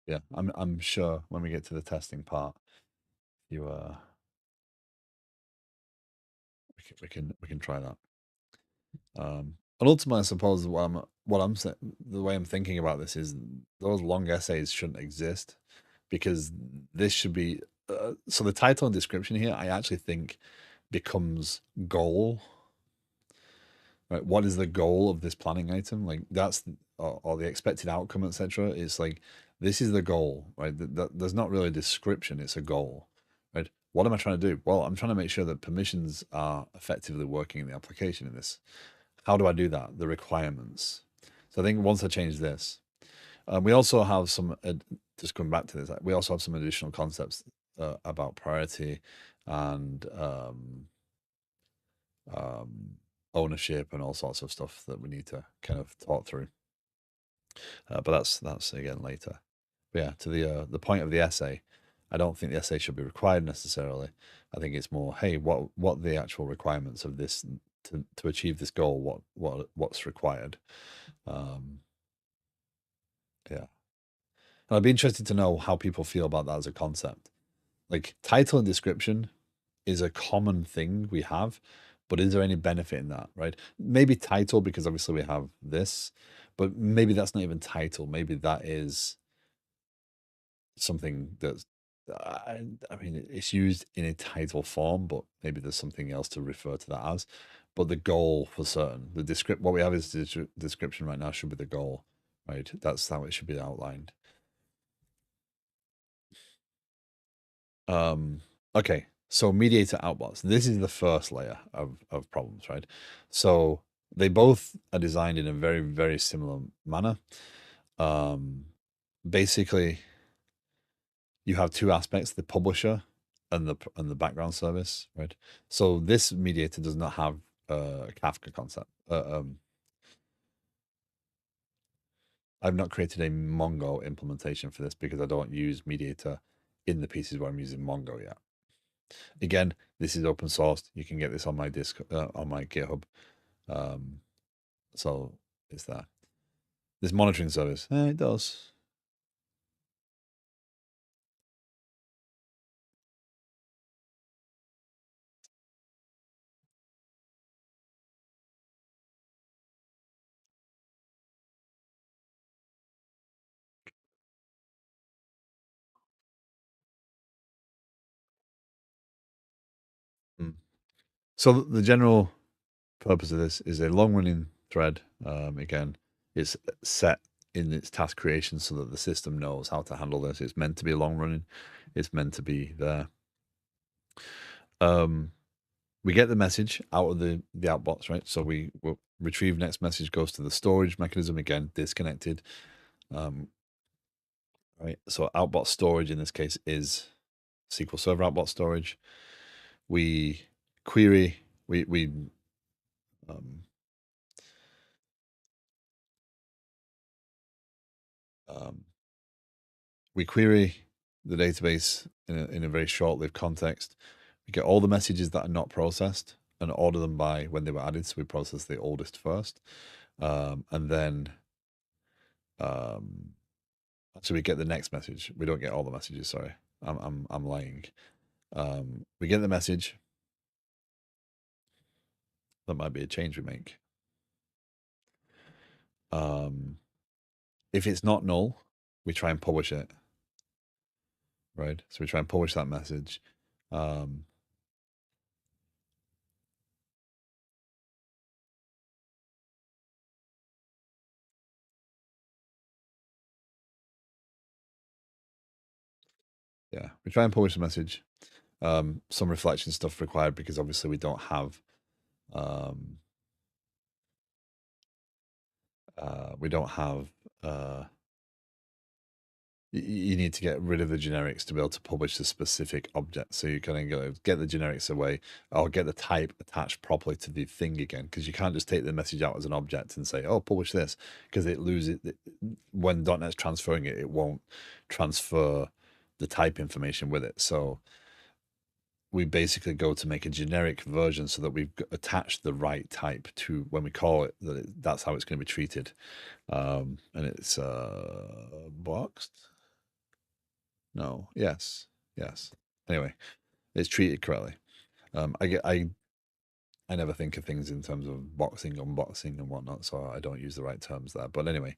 Yeah, I'm sure when we get to the testing part, you we can try that. And ultimately, I suppose the way I'm thinking about this is those long essays shouldn't exist because this should be. So the title and description here, I actually think, becomes goal. Right, what is the goal of this planning item? Like that's or the expected outcome, etc. It's like this is the goal, right? There's not really a description; it's a goal, right? What am I trying to do? Well, I'm trying to make sure that permissions are effectively working in the application in this. How do I do that? The requirements. So I think once I change this, we also have some, just coming back to this, we also have some additional concepts about priority and um, ownership and all sorts of stuff that we need to kind of talk through. But that's again later. But yeah, to the point of the essay, I don't think the essay should be required necessarily. I think it's more, hey, what are the actual requirements of this to achieve this goal? What's required? Um, yeah, and I'd be interested to know how people feel about that as a concept. Like title and description is a common thing we have, but is there any benefit in that, right? Maybe title, because obviously we have this, but maybe that's not even title. Maybe that is something that's, I mean, it's used in a title form, but maybe there's something else to refer to that as. But the goal for certain, the descript, what we have is the description right now should be the goal, right? That's how it should be outlined. Um, okay, so mediator outbox. This is the first layer of problems, right? So they both are designed in a very, very similar manner. Um, basically, you have two aspects: the publisher and the background service, right? So this mediator does not have a Kafka concept. I've not created a Mongo implementation for this because I don't use mediator in the pieces where I'm using Mongo yet. Again, this is open source. You can get this on my disk on my GitHub. Um, so it's there. This monitoring service, it does. Mm. So the general purpose of this is a long running thread. Again, it's set in its task creation so that the system knows how to handle this. It's meant to be long running. It's meant to be there. Um, we get the message out of the outbox, right? So we will retrieve next message goes to the storage mechanism again, disconnected. Right. So outbox storage in this case is SQL Server outbox storage. We query, um, um, we query the database in a very short-lived context. We get all the messages that are not processed and order them by when they were added. So we process the oldest first, and then um, actually we get the next message. We don't get all the messages. Sorry, I'm lying. We get the message. That might be a change we make. Um, if it's not null, we try and publish it, right? So we try and publish that message. Um, yeah, we try and publish the message. Some reflection stuff required because obviously we don't have um, we don't have uh, you need to get rid of the generics to be able to publish the specific object. So you kind of get the generics away or get the type attached properly to the thing again, because you can't just take the message out as an object and say, oh, publish this, because it loses it. When .NET's transferring it, it won't transfer the type information with it. So we basically go to make a generic version so that we've attached the right type to when we call it, that's how it's going to be treated. And it's boxed. No. Yes. Yes. Anyway, it's treated correctly. I never think of things in terms of boxing, unboxing, and whatnot, so I don't use the right terms there. But anyway,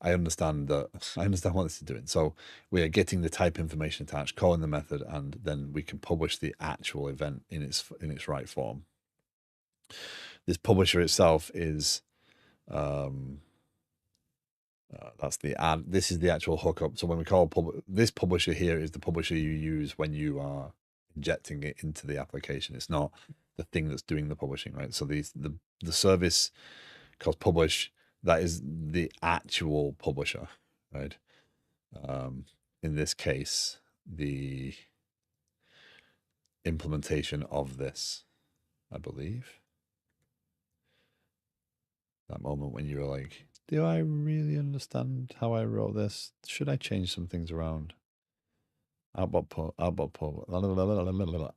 I understand that. I understand what this is doing. So we are getting the type information attached, calling the method, and then we can publish the actual event in its right form. This publisher itself is um, that's the ad. This is the actual hookup. So when we call this publisher here is the publisher you use when you are injecting it into the application. It's not the thing that's doing the publishing, right? So the service called publish, that is the actual publisher, right? In this case, the implementation of this, I believe. That moment when you were like, do I really understand how I wrote this? Should I change some things around? Outbox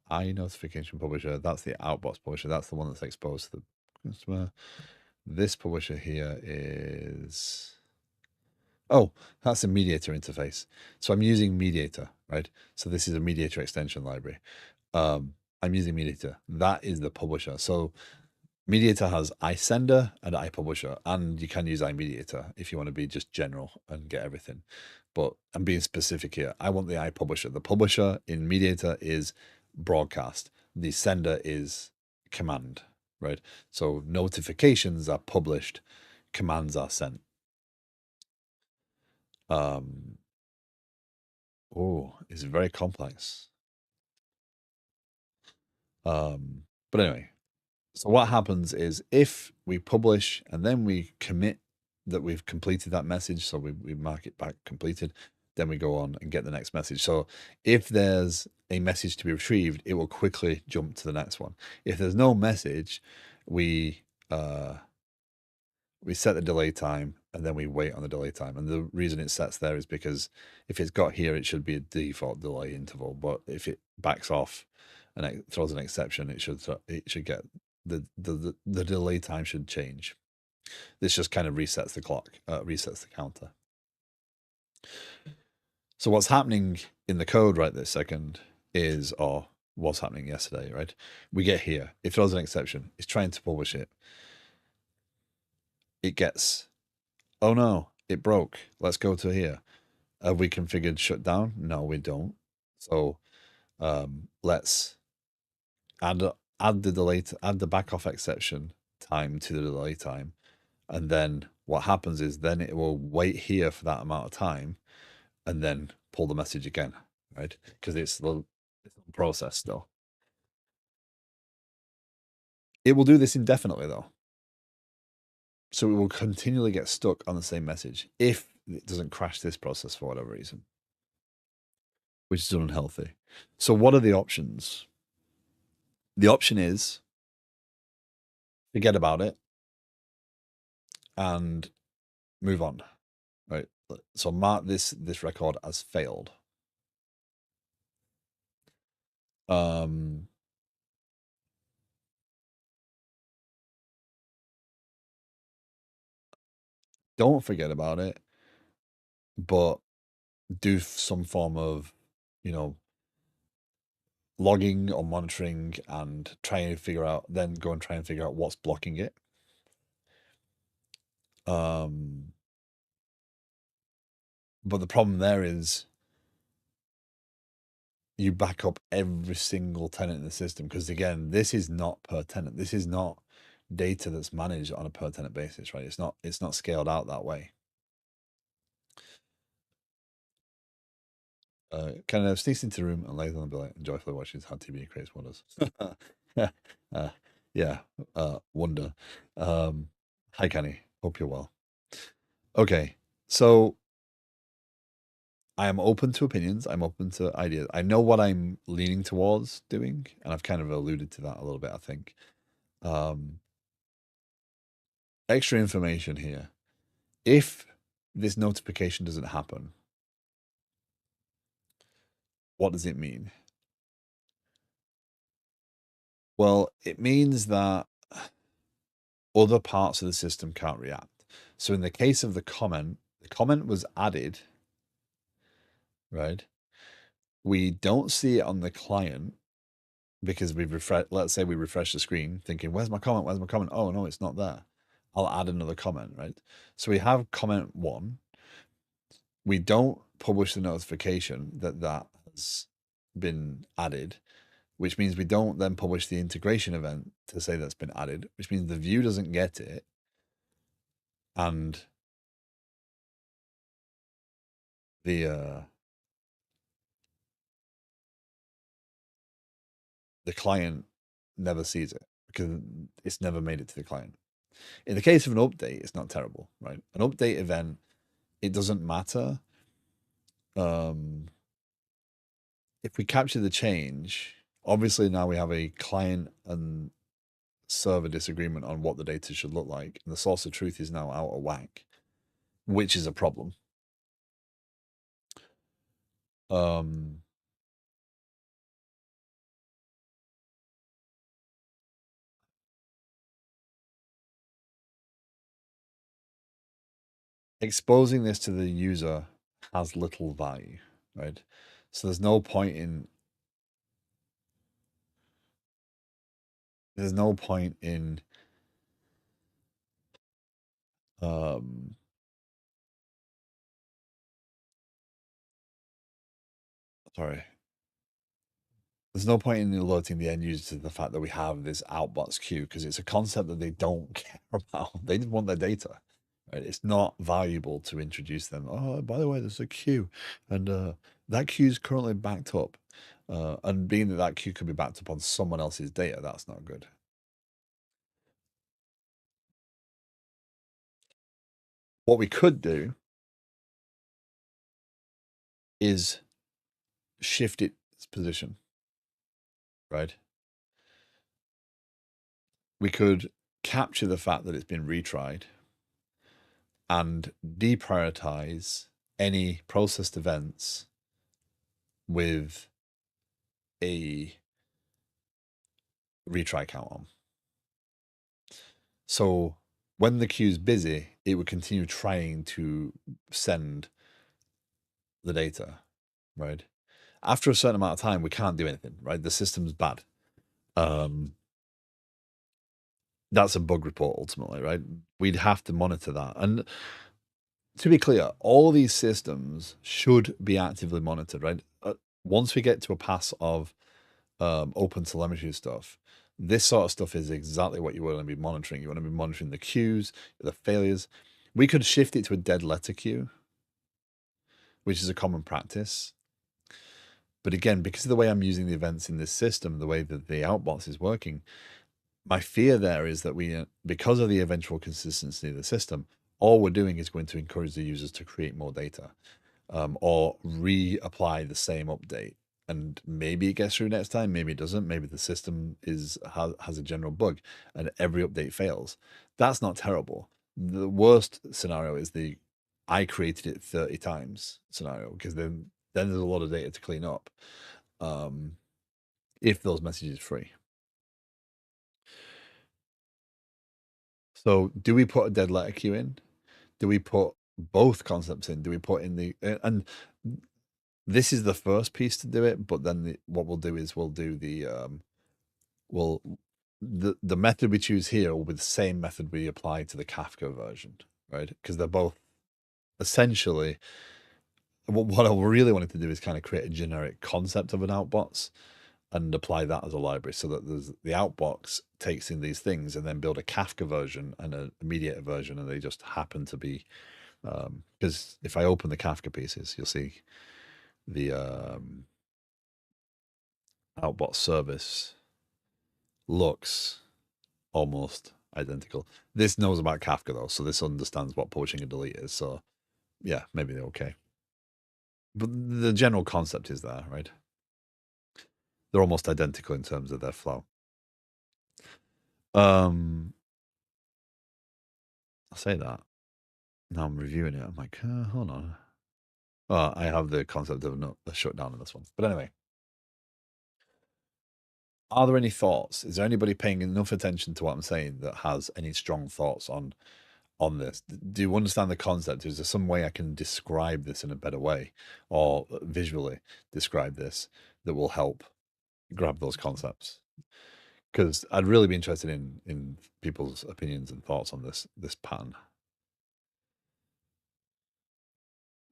I notification publisher. That's the outbox publisher. That's the one that's exposed to the customer. This publisher here is, oh, that's a mediator interface. So I'm using mediator, right? So this is a mediator extension library. I'm using mediator. That is the publisher. So mediator has iSender and iPublisher, and you can use iMediator if you want to be just general and get everything. But I'm being specific here. I want the iPublisher. The publisher in mediator is broadcast. The sender is command, right? So notifications are published, commands are sent. Oh, it's very complex. But anyway, so what happens is if we publish and then we commit that we've completed that message, so we mark it back completed, then we go on and get the next message. So if there's a message to be retrieved, it will quickly jump to the next one. If there's no message, we set the delay time and then we wait on the delay time. And the reason it sets there is because if it's got here, it should be a default delay interval. But if it backs off and it throws an exception, it should get the delay time should change. This just kind of resets the clock, resets the counter. So what's happening in the code right this second is, or what's happening yesterday, right? We get here, it throws an exception, it's trying to publish it. It gets, oh no, it broke. Let's go to here. Have we configured shutdown? No, we don't. So let's add the delay, add the back off exception time to the delay time. And then what happens is then it will wait here for that amount of time and then pull the message again, right? Because it's the process still. It will do this indefinitely though. So it will continually get stuck on the same message if it doesn't crash this process for whatever reason, which is unhealthy. So what are the options? The option is forget about it and move on, right? So mark this record as failed. Don't forget about it, but do some form of, logging or monitoring and try and figure out, then go and try and figure out what's blocking it. But the problem there is you back up every single tenant in the system because again, this is not per tenant. This is not data that's managed on a per tenant basis, right? It's not scaled out that way. Kind of sneaks into the room and lays on the bed and joyfully watches how TV creates wonders. Yeah, wonder. Hi, Kenny. Hope you're well. Okay, so I am open to opinions. I'm open to ideas. I know what I'm leaning towards doing, and I've kind of alluded to that a little bit, I think. Extra information here. If this notification doesn't happen, what does it mean? Well, it means that other parts of the system can't react. So in the case of the comment was added, right? We don't see it on the client because we've refreshed, let's say we refresh the screen thinking, where's my comment? Where's my comment? Oh, no, it's not there. I'll add another comment, right? So we have comment 1. We don't publish the notification that has been added, which means we don't then publish the integration event to say that's been added, which means the view doesn't get it. And the client never sees it because it's never made it to the client. In the case of an update, it's not terrible, right? An update event, it doesn't matter. If we capture the change Obviously, now we have a client and server disagreement on what the data should look like, and the source of truth is now out of whack, which is a problem. Um, Exposing this to the user has little value, right? So there's no point in um sorry. There's no point in alerting the end user to the fact that we have this outbox queue because it's a concept that they don't care about. They just want their data. Right? It's not valuable to introduce them. Oh, by the way, there's a queue, and that queue is currently backed up. And being that that queue could be backed up on someone else's data, that's not good. What we could do is shift its position, right? We could capture the fact that it's been retried and deprioritize any processed events with a retry count on. So when the queue's busy, it would continue trying to send the data, right? After a certain amount of time, we can't do anything, right? The system's bad. That's a bug report ultimately, right? We'd have to monitor that. And to be clear, all these systems should be actively monitored, right? Once we get to a pass of open telemetry stuff, this sort of stuff is exactly what you want to be monitoring. You want to be monitoring the queues, the failures. We could shift it to a dead letter queue, which is a common practice. But again, because of the way I'm using the events in this system, the way that the outbox is working, my fear there is that we, because of the eventual consistency of the system, all we're doing is going to encourage the users to create more data or reapply the same update. And maybe it gets through next time, maybe it doesn't. Maybe the system has a general bug and every update fails. That's not terrible. The worst scenario is the I created it 30 times scenario, because then there's a lot of data to clean up if those messages are free. So do we put a dead letter queue in? Do we put both concepts in? Do we put in the and this is the first piece to do it, but then what we'll do is we'll do we'll the method we choose here will be the same method we apply to the Kafka version, right? Because they're both essentially what I really wanted to do is kind of create a generic concept of an outbox and apply that as a library, so that there's the outbox takes in these things and then build a Kafka version and a mediator version, and they just happen to be because if I open the Kafka pieces, you'll see the outbox service looks almost identical. This knows about Kafka though, so this understands what publishing and delete is. So yeah, maybe they're okay. But the general concept is there, right? They're almost identical in terms of their flow. I'll say that. Now I'm reviewing it. I'm like, hold on. Oh, I have the concept of a shutdown in this one. But anyway, are there any thoughts? Is there anybody paying enough attention to what I'm saying that has any strong thoughts on this? Do you understand the concept? Is there some way I can describe this in a better way, or visually describe this, that will help grab those concepts? Because I'd really be interested in people's opinions and thoughts on this pattern.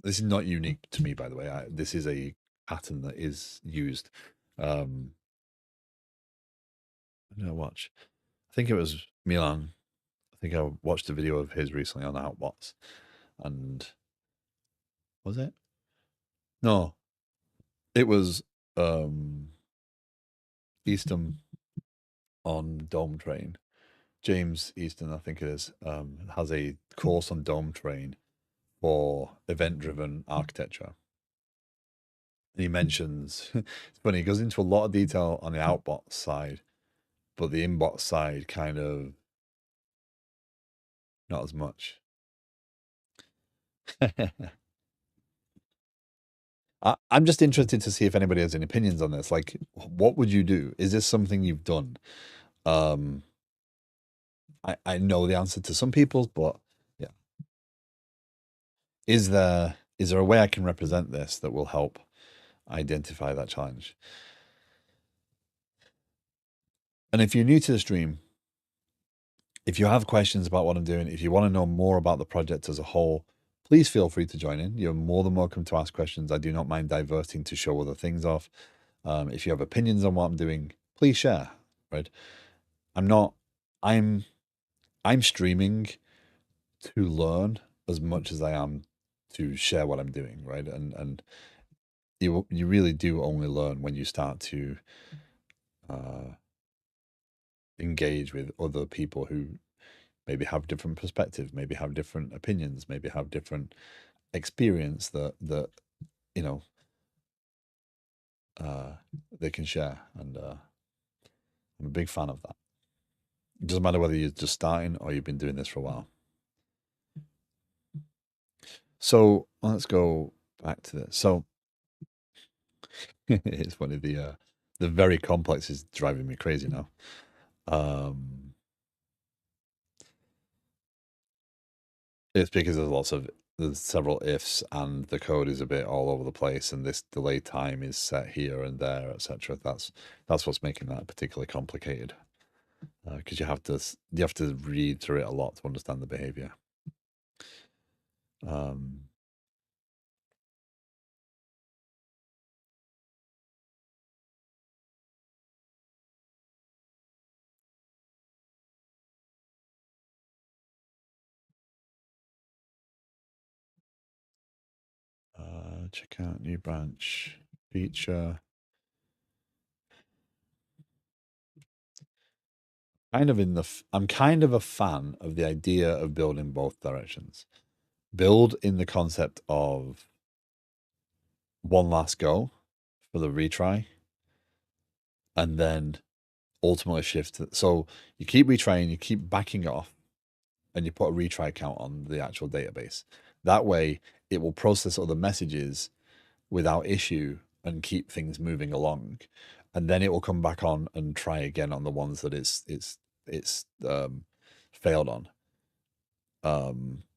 This is not unique to me, by the way. This is a pattern that is used. What did I watch? I think it was Milan. I think I watched a video of his recently on Outbots, and was it? No, it was Easton on Dome Train. James Easton, I think it is, has a course on Dome Train for event-driven architecture. And he mentions it's funny, he goes into a lot of detail on the outbox side, but the inbox side kind of not as much. I'm just interested to see if anybody has any opinions on this. Like, what would you do? Is this something you've done? Um, I know the answer to some people's, but yeah, is there a way I can represent this that will help identify that challenge? And if you're new to the stream, if you have questions about what I'm doing, if you want to know more about the project as a whole, please feel free to join in. You're more than welcome to ask questions. I do not mind diverting to show other things off. If you have opinions on what I'm doing, please share. Right? I'm not. I'm. I'm streaming to learn as much as I am to share what I'm doing. Right? And you really do only learn when you start to uh, engage with other people who maybe have different perspectives, maybe have different opinions, maybe have different experience that you know uh, they can share, and I'm a big fan of that. It doesn't matter whether you're just starting or you've been doing this for a while. So let's go back to this. So it's funny the very complex is driving me crazy now. Um, it's because there's several ifs and the code is a bit all over the place and this delay time is set here and there, etc. That's what's making that particularly complicated. Because you have to read through it a lot to understand the behavior. Um, check out new branch feature. I'm kind of a fan of the idea of building both directions. Build in the concept of one last go for the retry, and then ultimately shift. So you keep retrying, you keep backing off, and you put a retry count on the actual database. That way, it will process other messages without issue and keep things moving along, and then it will come back on and try again on the ones that it's failed on.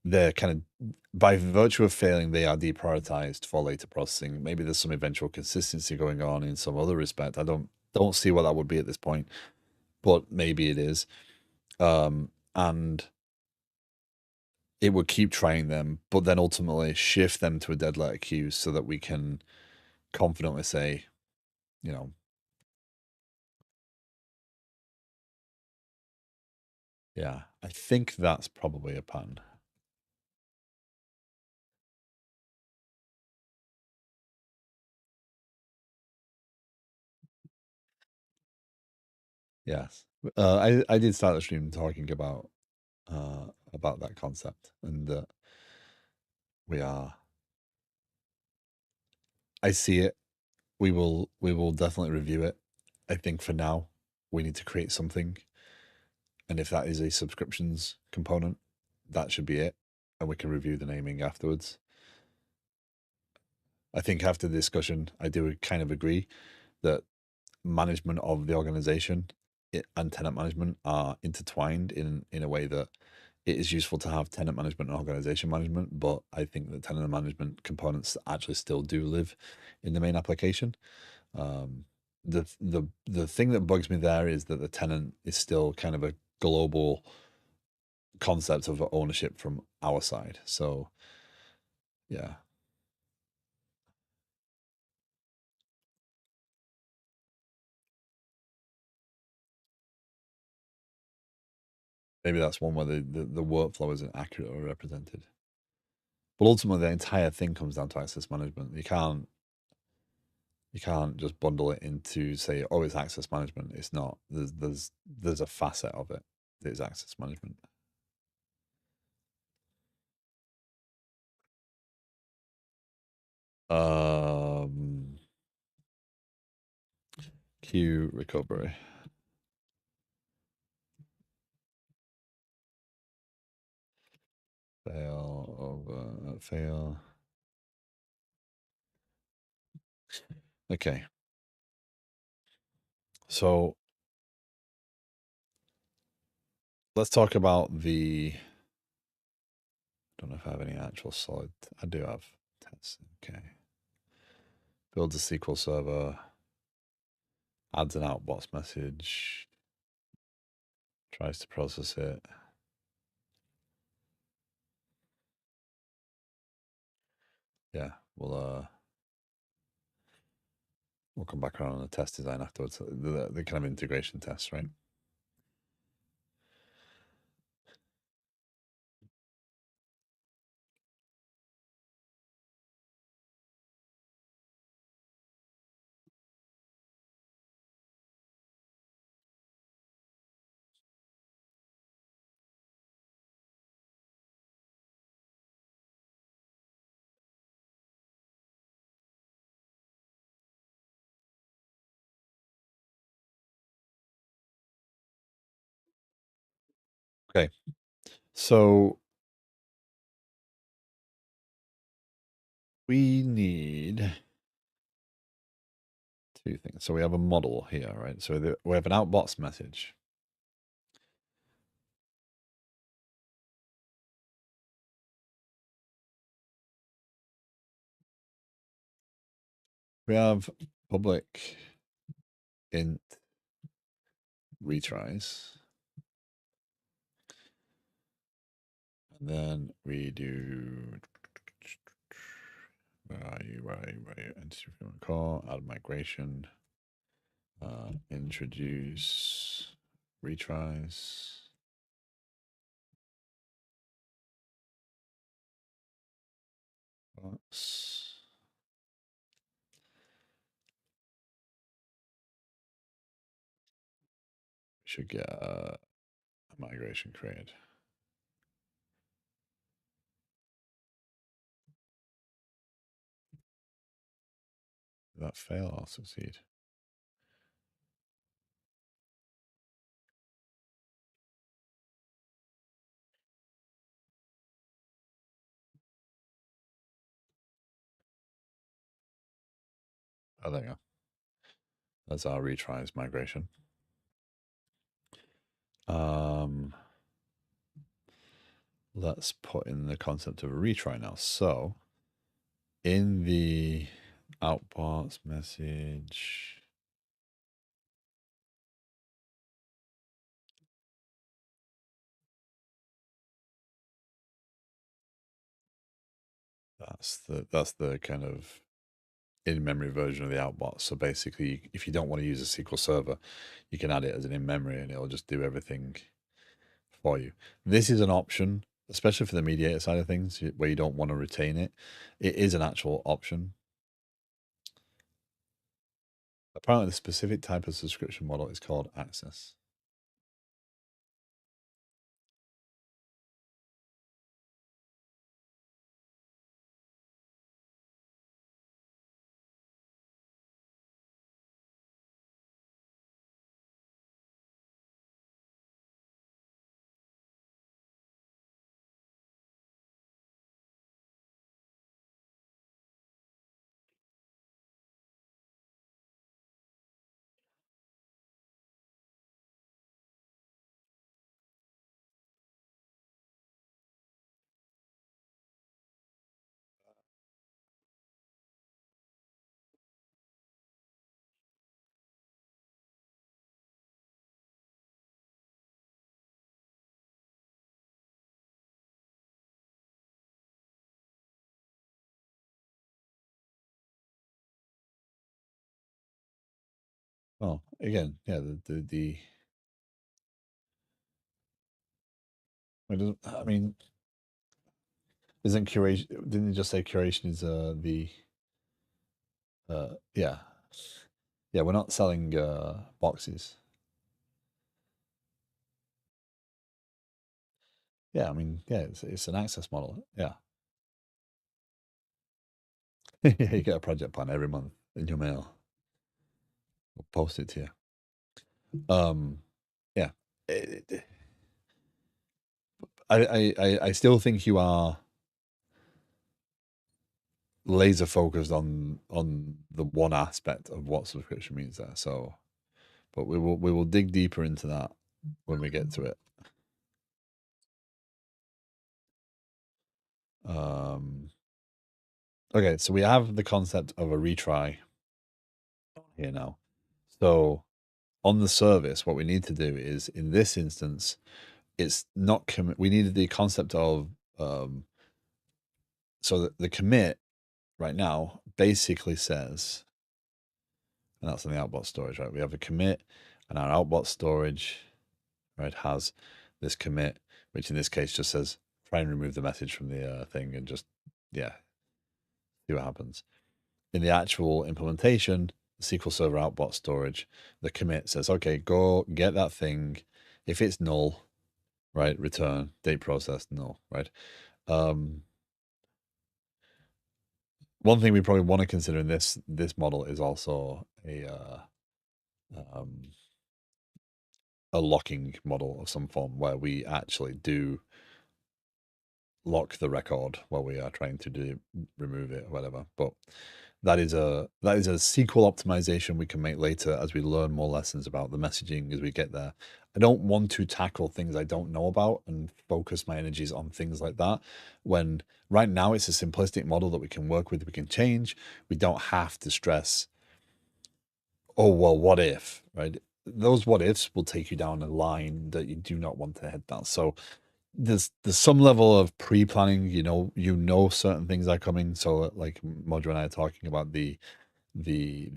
They're kind of by virtue of failing, they are deprioritized for later processing. Maybe there's some eventual consistency going on in some other respect. I don't see what that would be at this point, but maybe it is. And it would keep trying them, but then ultimately shift them to a dead letter queue so that we can confidently say, you know, yeah, I think that's probably a pun. Yes. I did start the stream talking about that concept and that we are I see it. We will definitely review it. I think for now we need to create something, and if that is a subscriptions component, that should be it, and we can review the naming afterwards. I think after the discussion, I do kind of agree that management of the organization and tenant management are intertwined in a way that it is useful to have tenant management and organization management, but I think that tenant management components actually still do live in the main application. Um, the thing that bugs me there is that the tenant is still kind of a global concept of ownership from our side. So yeah, maybe that's one where the workflow isn't accurately represented. But ultimately, the entire thing comes down to access management. You can't just bundle it into say, oh, it's access management. It's not. There's a facet of it that is access management. Um, Queue recovery. Fail over fail. Okay. So let's talk about the. I don't know if I have any actual solid. I do have tests. Okay. Builds a SQL server. Adds an outbox message. Tries to process it. Yeah, we'll come back around on the test design afterwards. The kind of integration tests, right? Okay. So we need two things. So we have a model here, right? So we have an outbox message. We have public int retries. And then we do where are you? Entity framework call, add migration, introduce retries. Box. We should get a migration created. Did that fail or succeed? Oh, there you go. That's our retries migration. Let's put in the concept of a retry now. So in the outbox message, that's the kind of in-memory version of the outbox. So basically, if you don't want to use a SQL server, you can add it as an in-memory and it'll just do everything for you. This is an option, especially for the mediator side of things, where you don't want to retain it. It is an actual option. Apparently, the specific type of subscription model is called access. Oh, again, yeah, I mean, isn't curation? Didn't you just say curation is yeah, yeah? We're not selling boxes. Yeah, I mean, yeah, it's an access model. Yeah, yeah, you get a project plan every month in your mail. I'll post it to you. Yeah. I still think you are laser focused on the one aspect of what subscription means there. So, but we will dig deeper into that when we get to it. Okay, so we have the concept of a retry here now. So on the service, what we need to do is, in this instance, it's not commit. We needed the concept of so that the commit right now basically says, and that's on the outbox storage, right? We have a commit, and our outbox storage, right, has this commit, which in this case just says try and remove the message from the thing, and just yeah, see what happens. In the actual implementation, SQL Server outbox storage, the commit says, okay, go get that thing. If it's null, right, return date processed null, right? One thing we probably want to consider in this model is also um, a locking model of some form where we actually do lock the record while we are trying to remove it or whatever. But that is a SQL optimization we can make later as we learn more lessons about the messaging as we get there. I don't want to tackle things I don't know about and focus my energies on things like that when right now it's a simplistic model that we can work with, we can change. We don't have to stress, oh well, what if, right? Those what ifs will take you down a line that you do not want to head down. So there's some level of pre-planning. You know certain things are coming. So like Modra and I are talking about the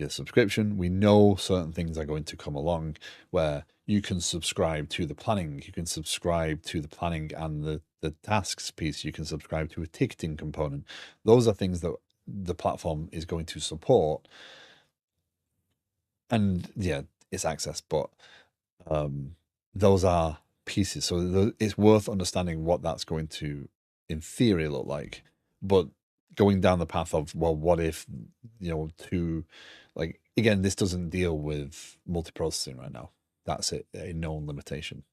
subscription. We know certain things are going to come along where you can subscribe to the planning. You can subscribe to the planning and the tasks piece. You can subscribe to a ticketing component. Those are things that the platform is going to support. And yeah, it's access, but those are pieces. So it's worth understanding what that's going to, in theory, look like. But going down the path of, well, what if, to, like, again, this doesn't deal with multiprocessing right now. That's a known limitation.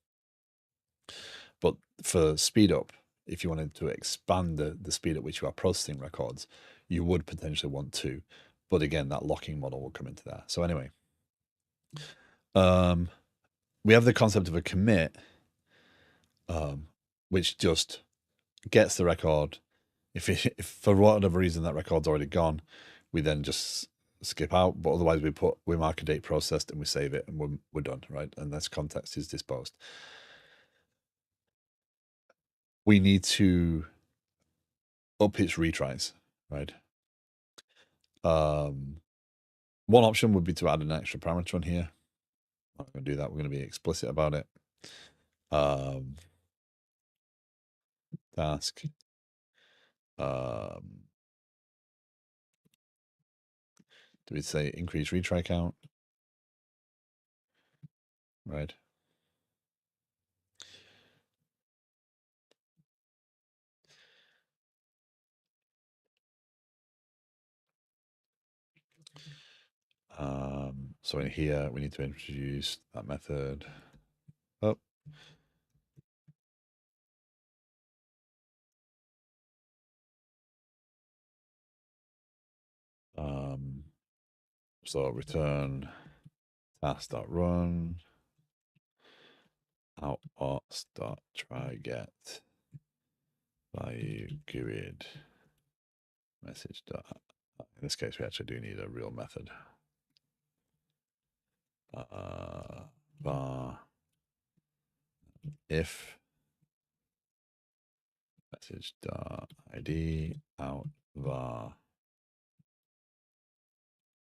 But for speed up, if you wanted to expand the speed at which you are processing records, you would potentially want to. But again, that locking model will come into there. So anyway, we have the concept of a commit, which just gets the record. If for whatever reason that record's already gone, we then just skip out. But otherwise, we mark a date processed and we save it, and we're done, right? And this context is disposed. We need to up its retries, right? One option would be to add an extra parameter on here. I'm not going to do that. We're going to be explicit about it. Task. Do we say increase retry count? Right. So in here, we need to introduce that method. Oh. So return task.run outbox.try get value GUID message. In this case, we actually do need a real method. Var if message.id out var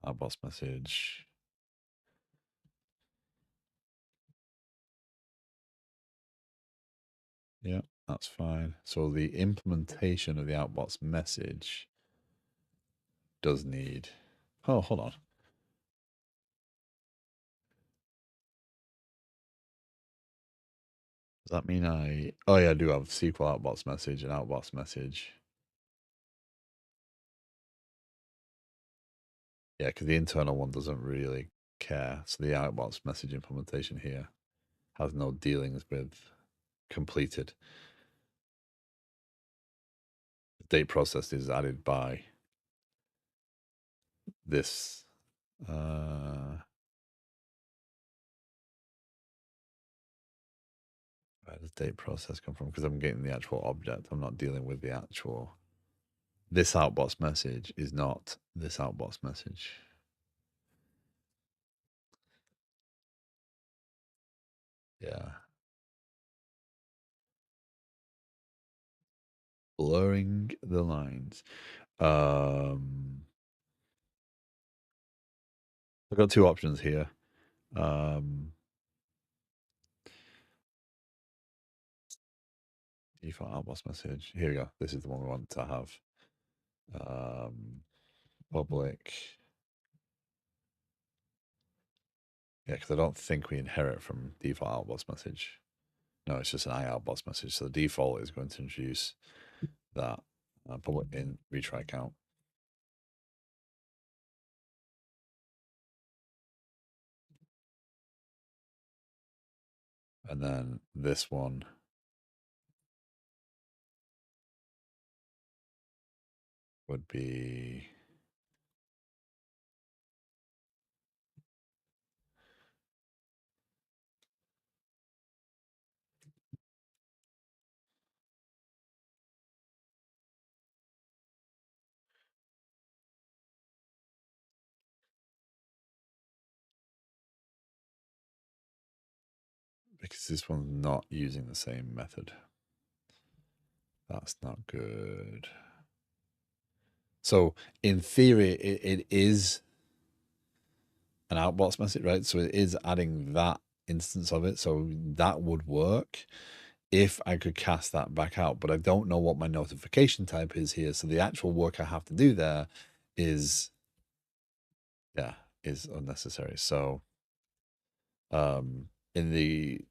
outbox message. Yeah, that's fine. So the implementation of the outbox message does need. Oh, hold on. Does that mean Oh yeah, I do have SQL outbox message and outbox message. Yeah, because the internal one doesn't really care. So the outbox message implementation here has no dealings with completed. The date processed is added by this. Where does date process come from? Because I'm getting the actual object. I'm not dealing with the actual. This outbox message is not this outbox message. Yeah. Blurring the lines. I've got two options here. Default outbox message. Here we go. This is the one we want to have. Public. Yeah, because I don't think we inherit from default outbox message. No, it's just an outbox message. So the default is going to introduce that public in retry count. And then this one would be because this one's not using the same method. That's not good. So in theory, it is an outbox message, right? So it is adding that instance of it. So that would work if I could cast that back out, but I don't know what my notification type is here. So the actual work I have to do there is, yeah, is unnecessary. So in the,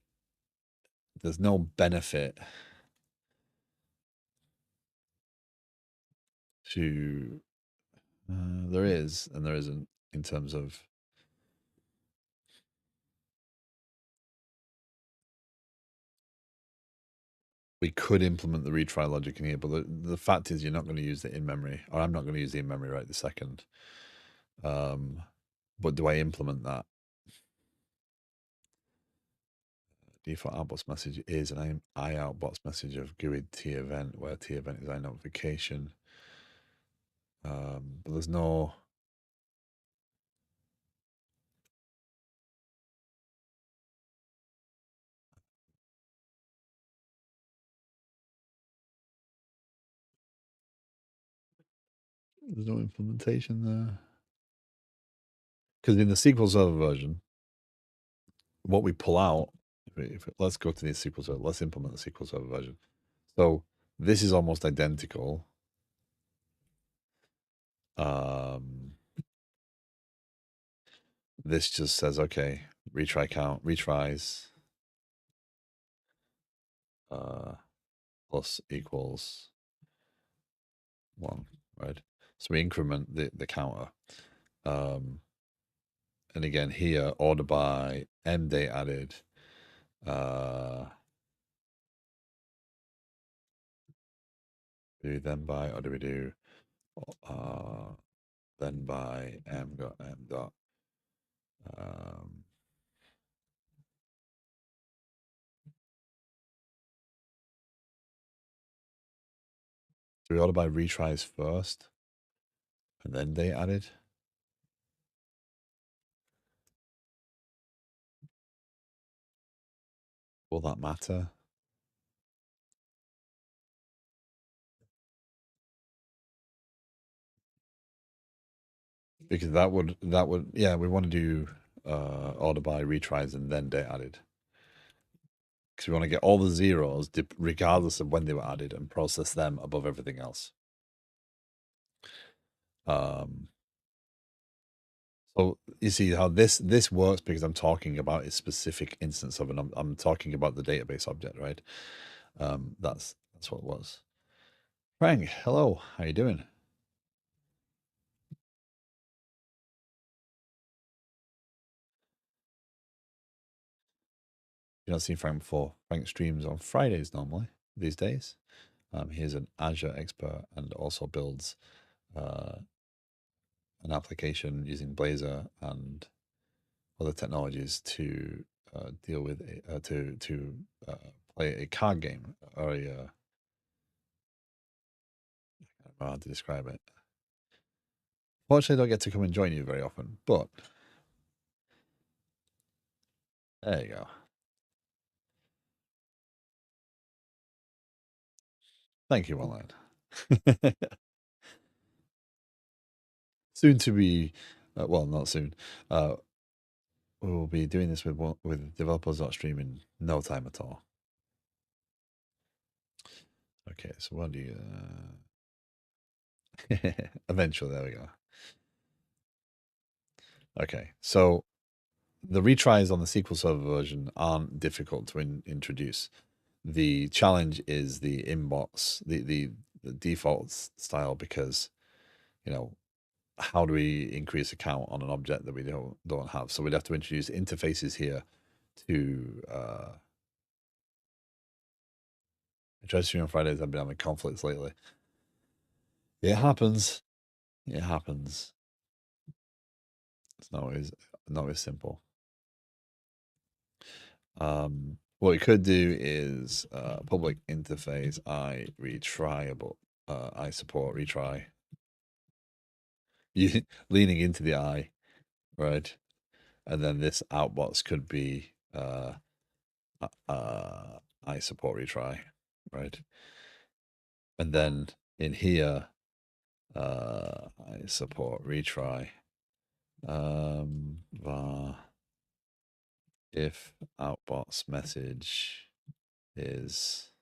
there's no benefit to, there is, and there isn't in terms of, we could implement the retry logic in here, but the fact is you're not going to use the in memory, or I'm not going to use the in memory right this second. But do I implement that? Default outbox message is an I outbox message of GUID T event, where T event is I notification. But there's no. There's no implementation there. Because in the SQL Server version, what we pull out, let's go to the SQL Server, let's implement the SQL Server version. So this is almost identical. This just says, okay, retry count, retries, plus equals 1, right? So we increment the counter. And again here, order by, end date added, do then by, or do we do then by m dot m dot do we order by retries first and then date added? Will that matter? Because that would yeah, we want to do order by retries and then date added, because we want to get all the zeros regardless of when they were added and process them above everything else. So you see how this works, because I'm talking about a specific instance of it. I'm talking about the database object, right? That's what it was. Frank, hello, how you doing? you've not seen Frank before, Frank streams on Fridays normally these days. He's an Azure expert and also builds uh, an application using Blazor and other technologies to deal with to play a card game or a I don't know how to describe it. Fortunately, I don't get to come and join you very often, but there you go. Thank you, online. Soon to be, well, not soon. We will be doing this with developers not streaming no time at all. Okay, so what do you? Eventually, there we go. Okay, so the retries on the SQL Server version aren't difficult to introduce. The challenge is the inbox, the default style, because you know how do we increase a count on an object that we don't have? So we'd have to introduce interfaces here to I try to stream on Fridays. I've been having conflicts lately. It happens. It happens. It's not always simple. What we could do is public interface I retryable. I support retry. You leaning into the I, right? And then this outbox could be I support retry, right? And then in here, I support retry. Var if outbox message is,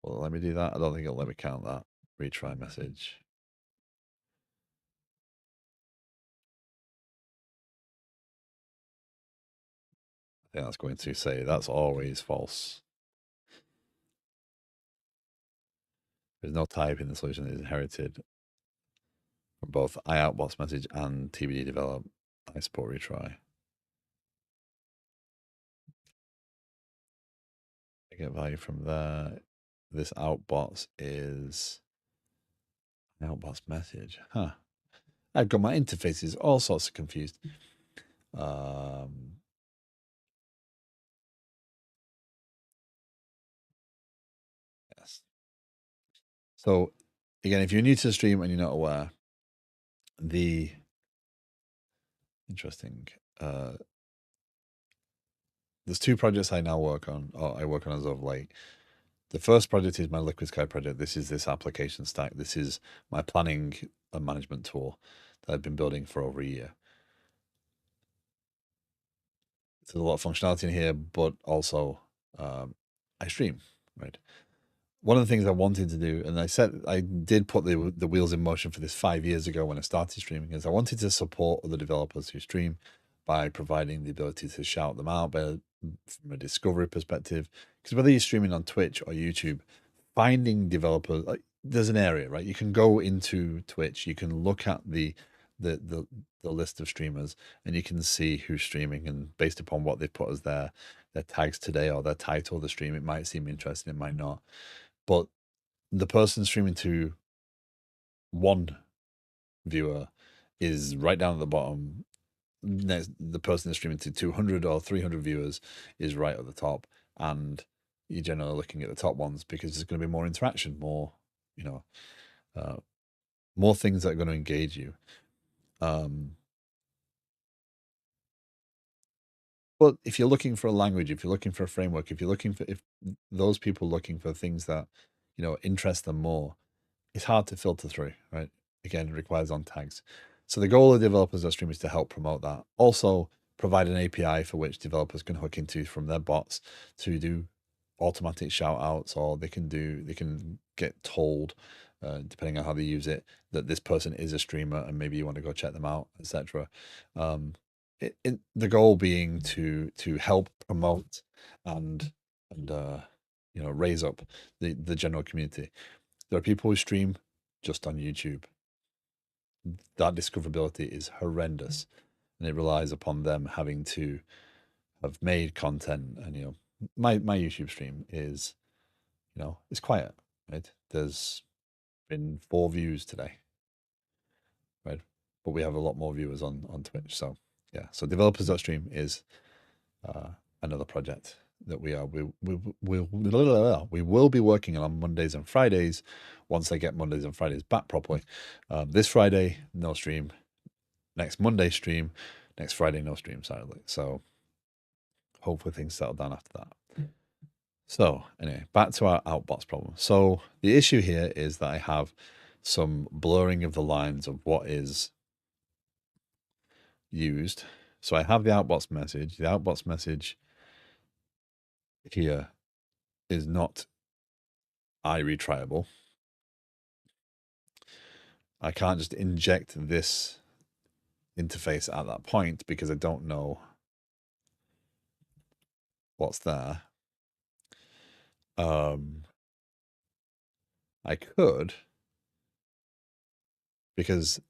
well, let me do that. I don't think it'll let me count that retry message. I think that's going to say that's always false. There's no type in the solution that is inherited from both ioutbox message and TBD develop. I support retry. I get value from there. This outbox is outbox message. Huh. I've got my interfaces all sorts of confused. Yes. So again, if you're new to the stream and you're not aware, the interesting there's two projects I now work on, or I work on as of late. The first project is my Liquid Sky project. This is this application stack. This is my planning and management tool that I've been building for over a year. There's a lot of functionality in here, but also I stream, right? One of the things I wanted to do, and I did put the wheels in motion for this 5 years ago when I started streaming, is I wanted to support other developers who stream by providing the ability to shout them out from a discovery perspective. Because whether you're streaming on Twitch or YouTube, finding developers, like, there's an area, right? You can go into Twitch, you can look at the the list of streamers, and you can see who's streaming, and based upon what they've put as their tags today or their title of the stream, it might seem interesting, it might not. But the person streaming to one viewer is right down at the bottom. Next, the person that's streaming to 200 or 300 viewers is right at the top, and you're generally looking at the top ones because there's going to be more interaction, more, you know, more things that are going to engage you. But if you're looking for a language, if you're looking for a framework, if those people looking for things that, interest them more, it's hard to filter through, right? Again, it requires on tags. So the goal of developers that stream is to help promote that. Also, provide an API for which developers can hook into from their bots to do automatic shout outs, or they can get told, depending on how they use it, that this person is a streamer and maybe you want to go check them out, etc. The goal being to help promote and raise up the general community. There are people who stream just on YouTube. That discoverability is horrendous, and it relies upon them having to have made content, and my YouTube stream is it's quiet, right? There's been 4 views today, right? But we have a lot more viewers on Twitch. So yeah, so developers.stream is uh, another project that we will be working on Mondays and Fridays once I get Mondays and Fridays back properly. This Friday, no stream. Next Monday, stream. Next Friday, no stream, sadly. So hopefully things settle down after that. So anyway, back to our outbox problem. So the issue here is that I have some blurring of the lines of what is used. So I have the outbox message. The outbox message here is not iRetryable. I can't just inject this interface at that point because I don't know what's there. I could, because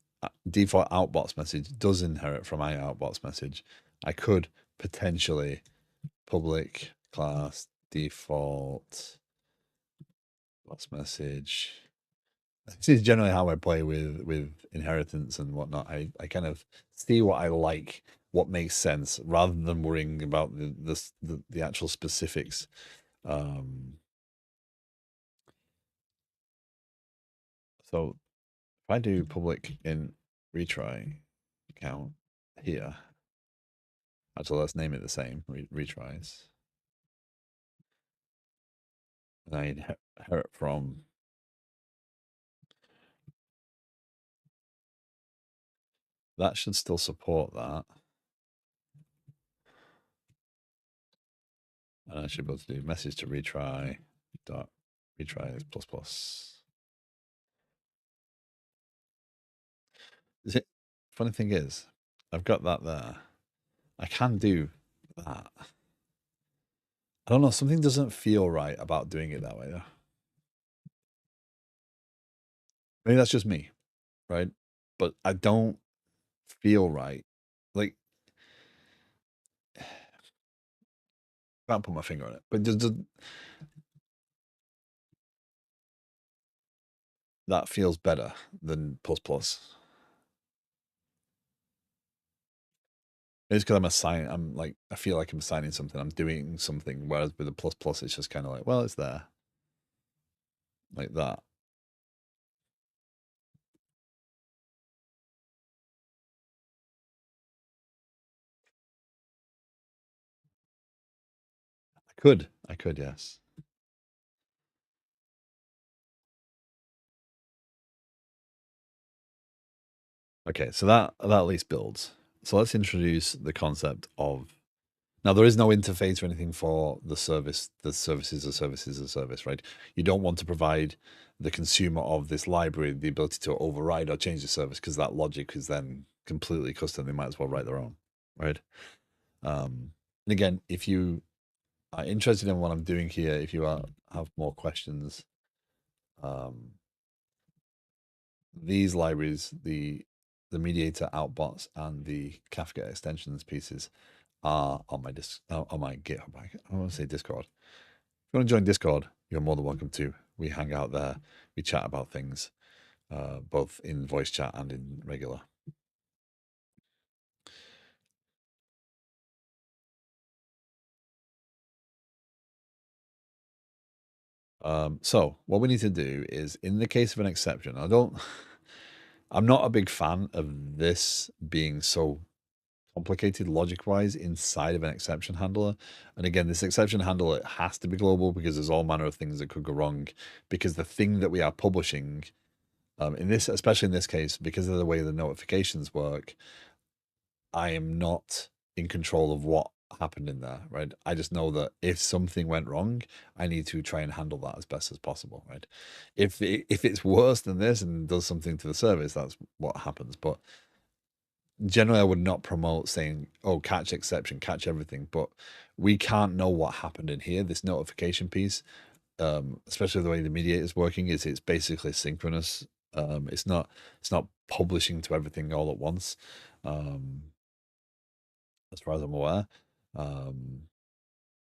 default outbox message does inherit from my outbox message. I could potentially public class default box message. This is generally how I play with inheritance and whatnot. I kind of see what I like, what makes sense, rather than worrying about the actual specifics. So if I do public in retry count here, actually let's name it the same, retries. And I inherit from that should still support that. And I should be able to do message to retry dot retries plus plus. Is it funny thing is, I've got that there. I can do that. I don't know, something doesn't feel right about doing it that way though. Maybe that's just me, right? But I don't feel right. Like I can't put my finger on it, but just that feels better than plus plus. It's because I feel like I'm assigning something, I'm doing something, whereas with the plus plus, it's just kind of like, well, it's there. Like that. I could, yes. Okay, so that at least builds. So let's introduce the concept of now there is no interface or anything for the service. The service is a service is a service, right? You don't want to provide the consumer of this library the ability to override or change the service because that logic is then completely custom. They might as well write their own, right? And again, if you are interested in what I'm doing here, if you have more questions, these libraries, the mediator outbots and the Kafka extensions pieces are on my on my GitHub. I want to say Discord. If you want to join Discord, you're more than welcome to. We hang out there. We chat about things, both in voice chat and in regular. So what we need to do is, in the case of an exception, I'm not a big fan of this being so complicated logic wise inside of an exception handler. And again, this exception handler has to be global because there's all manner of things that could go wrong. Because the thing that we are publishing, in this, especially in this case, because of the way the notifications work, I am not in control of what happened in there, right? I just know that if something went wrong, I need to try and handle that as best as possible, right? If it's worse than this and does something to the service, that's what happens. But generally, I would not promote saying, "Oh, catch exception, catch everything." But we can't know what happened in here. This notification piece, especially the way the mediator is working, is it's basically synchronous. It's not publishing to everything all at once. As far as I'm aware. Um,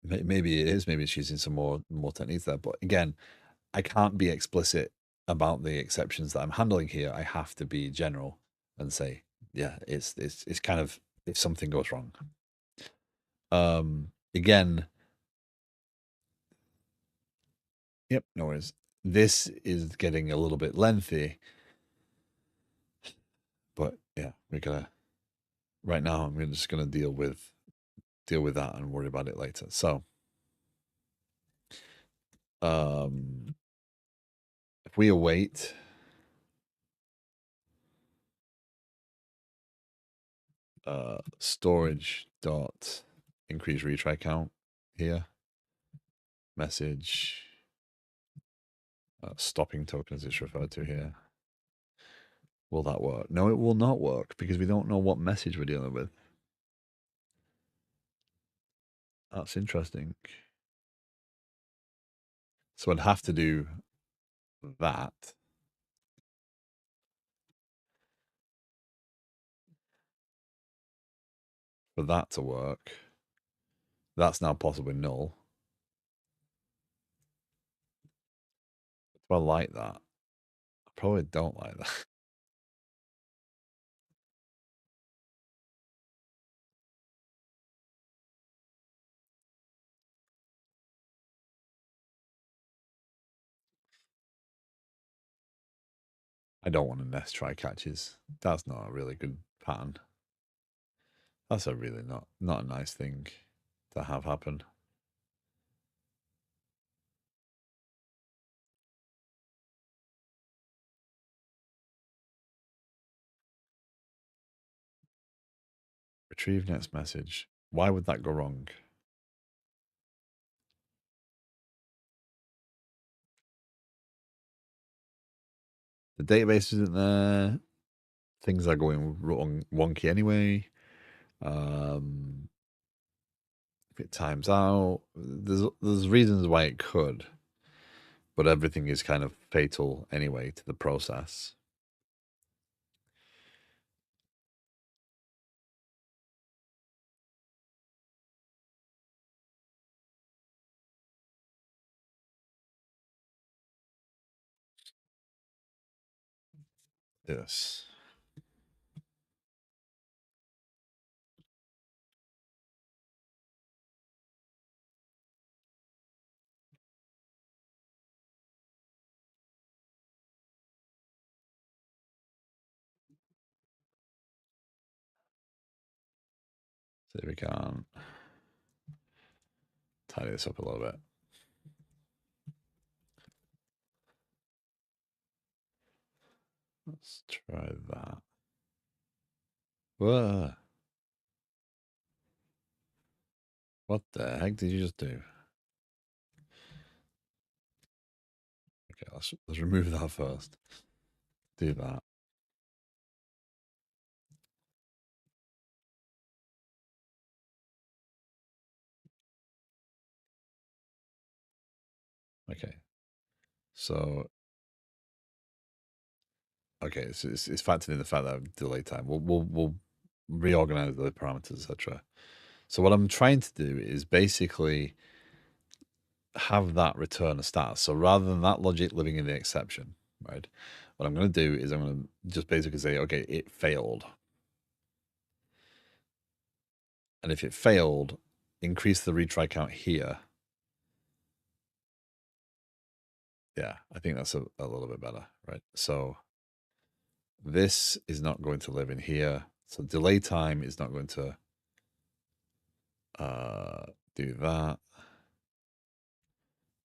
maybe it is. Maybe it's using some more techniques there. But again, I can't be explicit about the exceptions that I'm handling here. I have to be general and say, yeah, it's kind of if something goes wrong. Again, yep, no worries. This is getting a little bit lengthy, but yeah, we're gonna right now. I'm just gonna deal with that and worry about it later. So, um, if we await storage dot increase retry count here, message stopping token as it's referred to here. Will that work? No, it will not work because we don't know what message we're dealing with. That's interesting. So I'd have to do that for that to work. That's now possibly null. Do I like that? I probably don't like that. I don't want to nest try catches. That's not a really good pattern. That's a really not a nice thing to have happen. Retrieve next message. Why would that go wrong? The database isn't there. Things are going wrong, wonky anyway. If it times out, there's reasons why it could, but everything is kind of fatal anyway to the process. Yes. See if we can tidy this up a little bit. Let's try that. Whoa. What the heck did you just do? Okay, let's remove that first. Do that. Okay. So okay, it's factored in the fact that delay time. We'll reorganize the parameters, etc. So what I'm trying to do is basically have that return a status. So rather than that logic living in the exception, right? What I'm going to do is I'm going to just basically say, okay, it failed. And if it failed, increase the retry count here. Yeah, I think that's a little bit better, right? So this is not going to live in here. So delay time is not going to do that.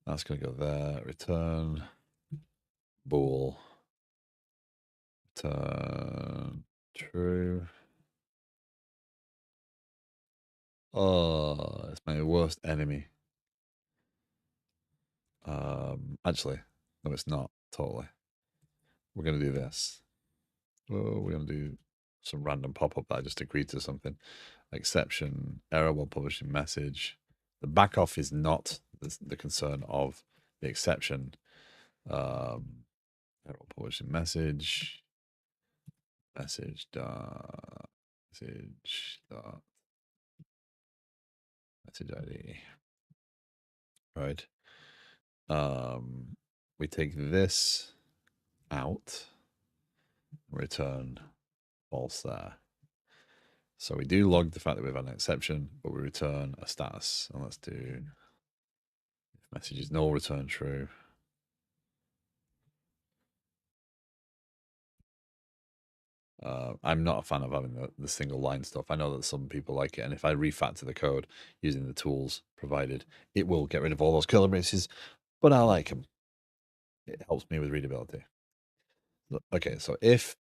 That's going to go there. Return bool. Return true. Oh, it's my worst enemy. Actually, no, it's not totally. We're gonna do this. Oh, we're gonna do some random pop-up that I just agreed to something. Exception, error while publishing message. The back off is not the concern of the exception. Error while publishing message. Message dot message ID, right? We take this out, return false there. So we do log the fact that we've had an exception, but we return a status. And let's do if message is null, return true. I'm not a fan of having the single line stuff. I know that some people like it, and if I refactor the code using the tools provided, it will get rid of all those curly braces. But I like them. It helps me with readability. Okay, so if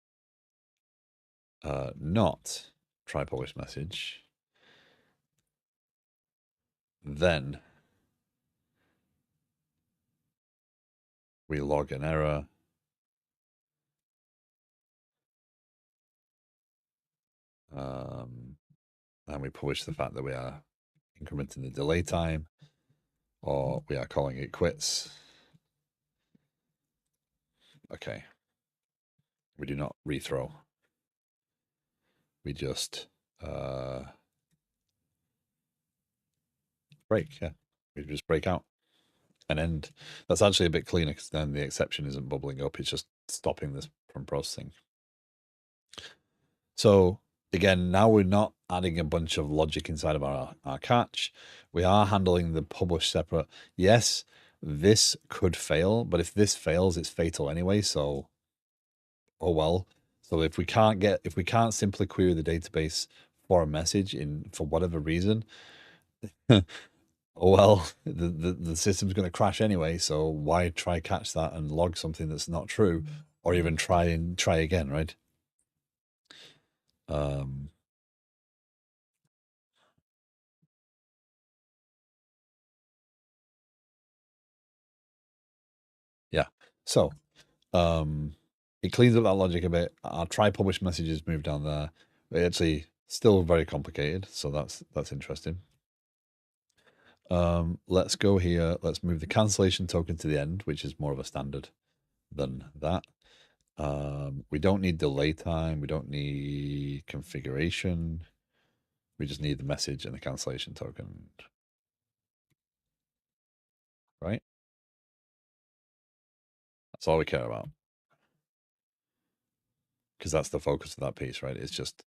not try publish message, then we log an error. And we publish the fact that we are incrementing the delay time, or we are calling it quits. Okay. We do not rethrow. We just break. Yeah. We just break out and end. That's actually a bit cleaner because then the exception isn't bubbling up. It's just stopping this from processing. So again, now we're not adding a bunch of logic inside of our catch. We are handling the publish separate. Yes, this could fail, but if this fails, it's fatal anyway. So, oh well. So if we can't simply query the database for a message for whatever reason, oh well, the system's going to crash anyway. So why try catch that and log something that's not true, or even try again, right? Yeah. So it cleans up that logic a bit. Our try publish messages move down there. It's actually still very complicated, so that's interesting. Let's go here. Let's move the cancellation token to the end, which is more of a standard than that. We don't need delay time. We don't need configuration. We just need the message and the cancellation token. Right? That's all we care about. Because that's the focus of that piece, right? It's just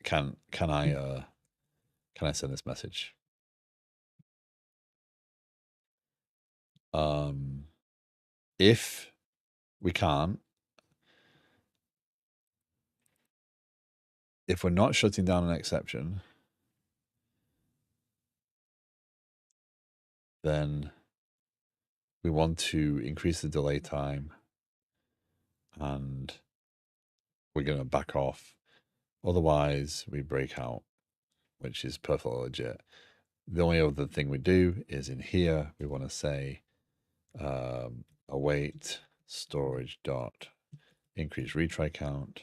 can I send this message? If we can't, if we're not shutting down an exception, then we want to increase the delay time and we're going to back off. Otherwise, we break out, which is perfectly legit. The only other thing we do is in here, we want to say await storage dot increase retry count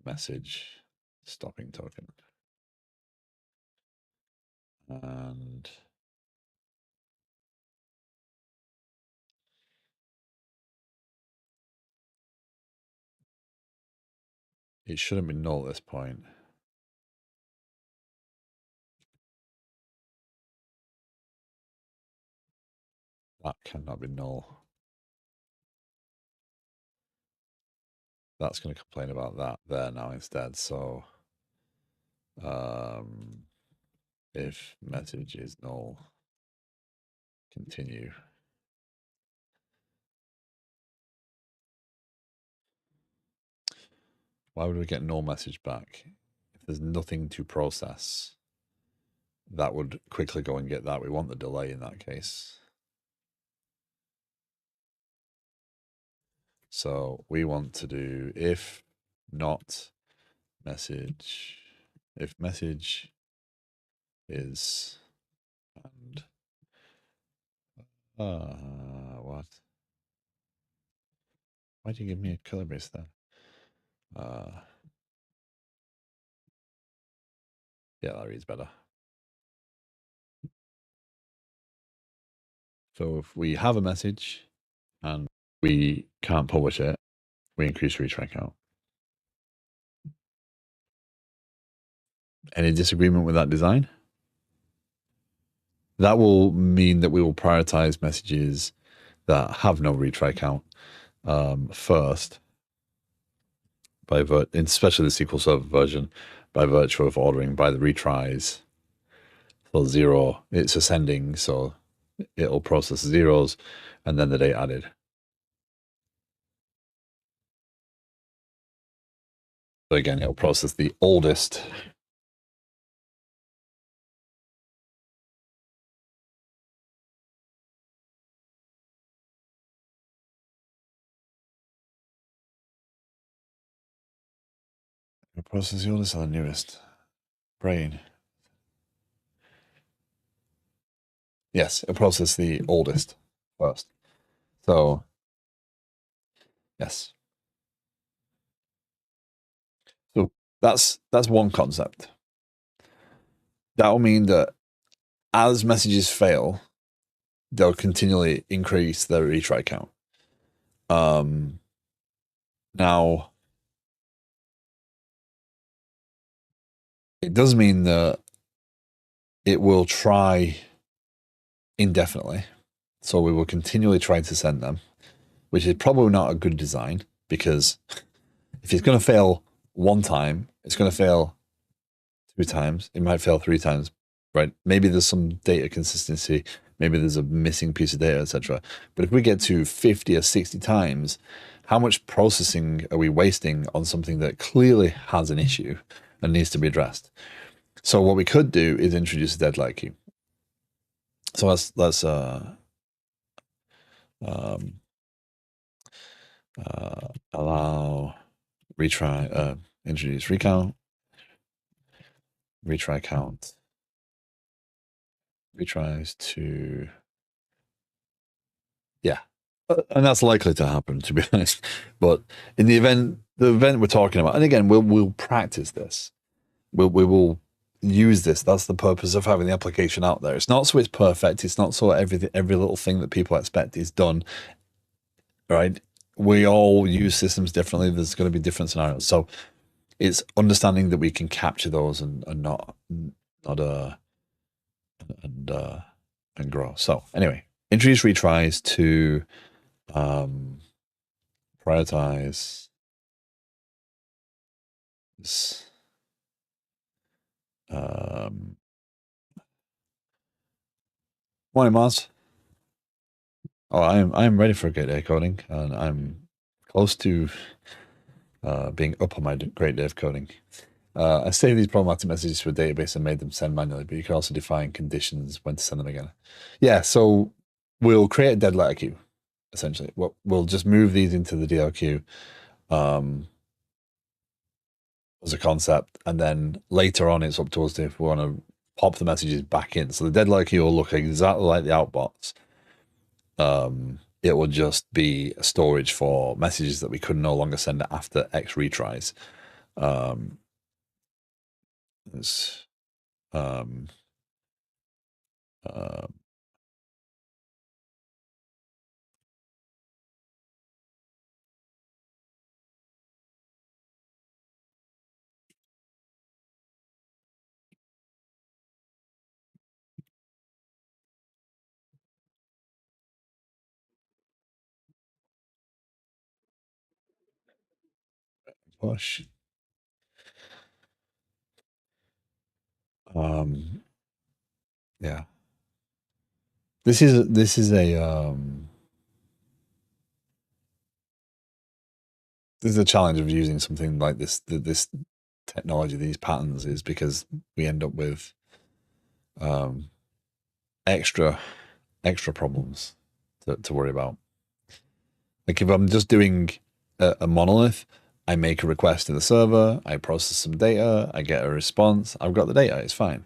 message stopping token. And it shouldn't be null at this point. That cannot be null. That's going to complain about that there now instead. So if message is null, continue. Why would we get null message back? If there's nothing to process, that would quickly go and get that. We want the delay in that case. So we want to do if not message, if message is and what? Why'd you give me a color base there? Yeah, that reads better. So if we have a message and we can't publish it, we increase retry count. Any disagreement with that design? that will mean that we will prioritize messages that have no retry count first, especially the SQL Server version, by virtue of ordering by the retries. So zero, it's ascending, so it'll process zeros and then the date added. So again, it'll process the oldest. It'll process the oldest or the newest. Brain. Yes, it'll process the oldest first. So yes. So that's one concept. That will mean that as messages fail, they'll continually increase their retry count. Now, it does mean that it will try indefinitely. So we will continually try to send them, which is probably not a good design because if it's going to fail one time, it's going to fail two times. It might fail three times, right? Maybe there's some data consistency. Maybe there's a missing piece of data, etc. But if we get to 50 or 60 times, how much processing are we wasting on something that clearly has an issue and needs to be addressed? So what we could do is introduce a deadline queue. So let's um, allow retry, introduce recount, retry count, retries to, yeah. And that's likely to happen, to be honest. But in the event we're talking about, and again, we'll practice this. We will use this. That's the purpose of having the application out there. It's not so it's perfect. It's not so every little thing that people expect is done. Right? We all use systems differently. There's going to be different scenarios. So it's understanding that we can capture those and not and uh and grow. So anyway, introduce retries to prioritize this. Morning, Mars. Oh, I'm ready for great day coding, and I'm close to being up on my great day of coding. I saved these problematic messages to a database and made them send manually, but you can also define conditions when to send them again. Yeah, so we'll create a dead letter queue, essentially. We'll just move these into the DL queue as a concept, and then later on it's up to us if we want to pop the messages back in. So the dead letter queue will look exactly like the outbox. It will just be a storage for messages that we could no longer send after X retries. It's, um, uh, push. Yeah. This is a challenge of using something like this technology, these patterns, is because we end up with um, extra problems to worry about. Like if I'm just doing a monolith, I make a request to the server, I process some data, I get a response, I've got the data, it's fine.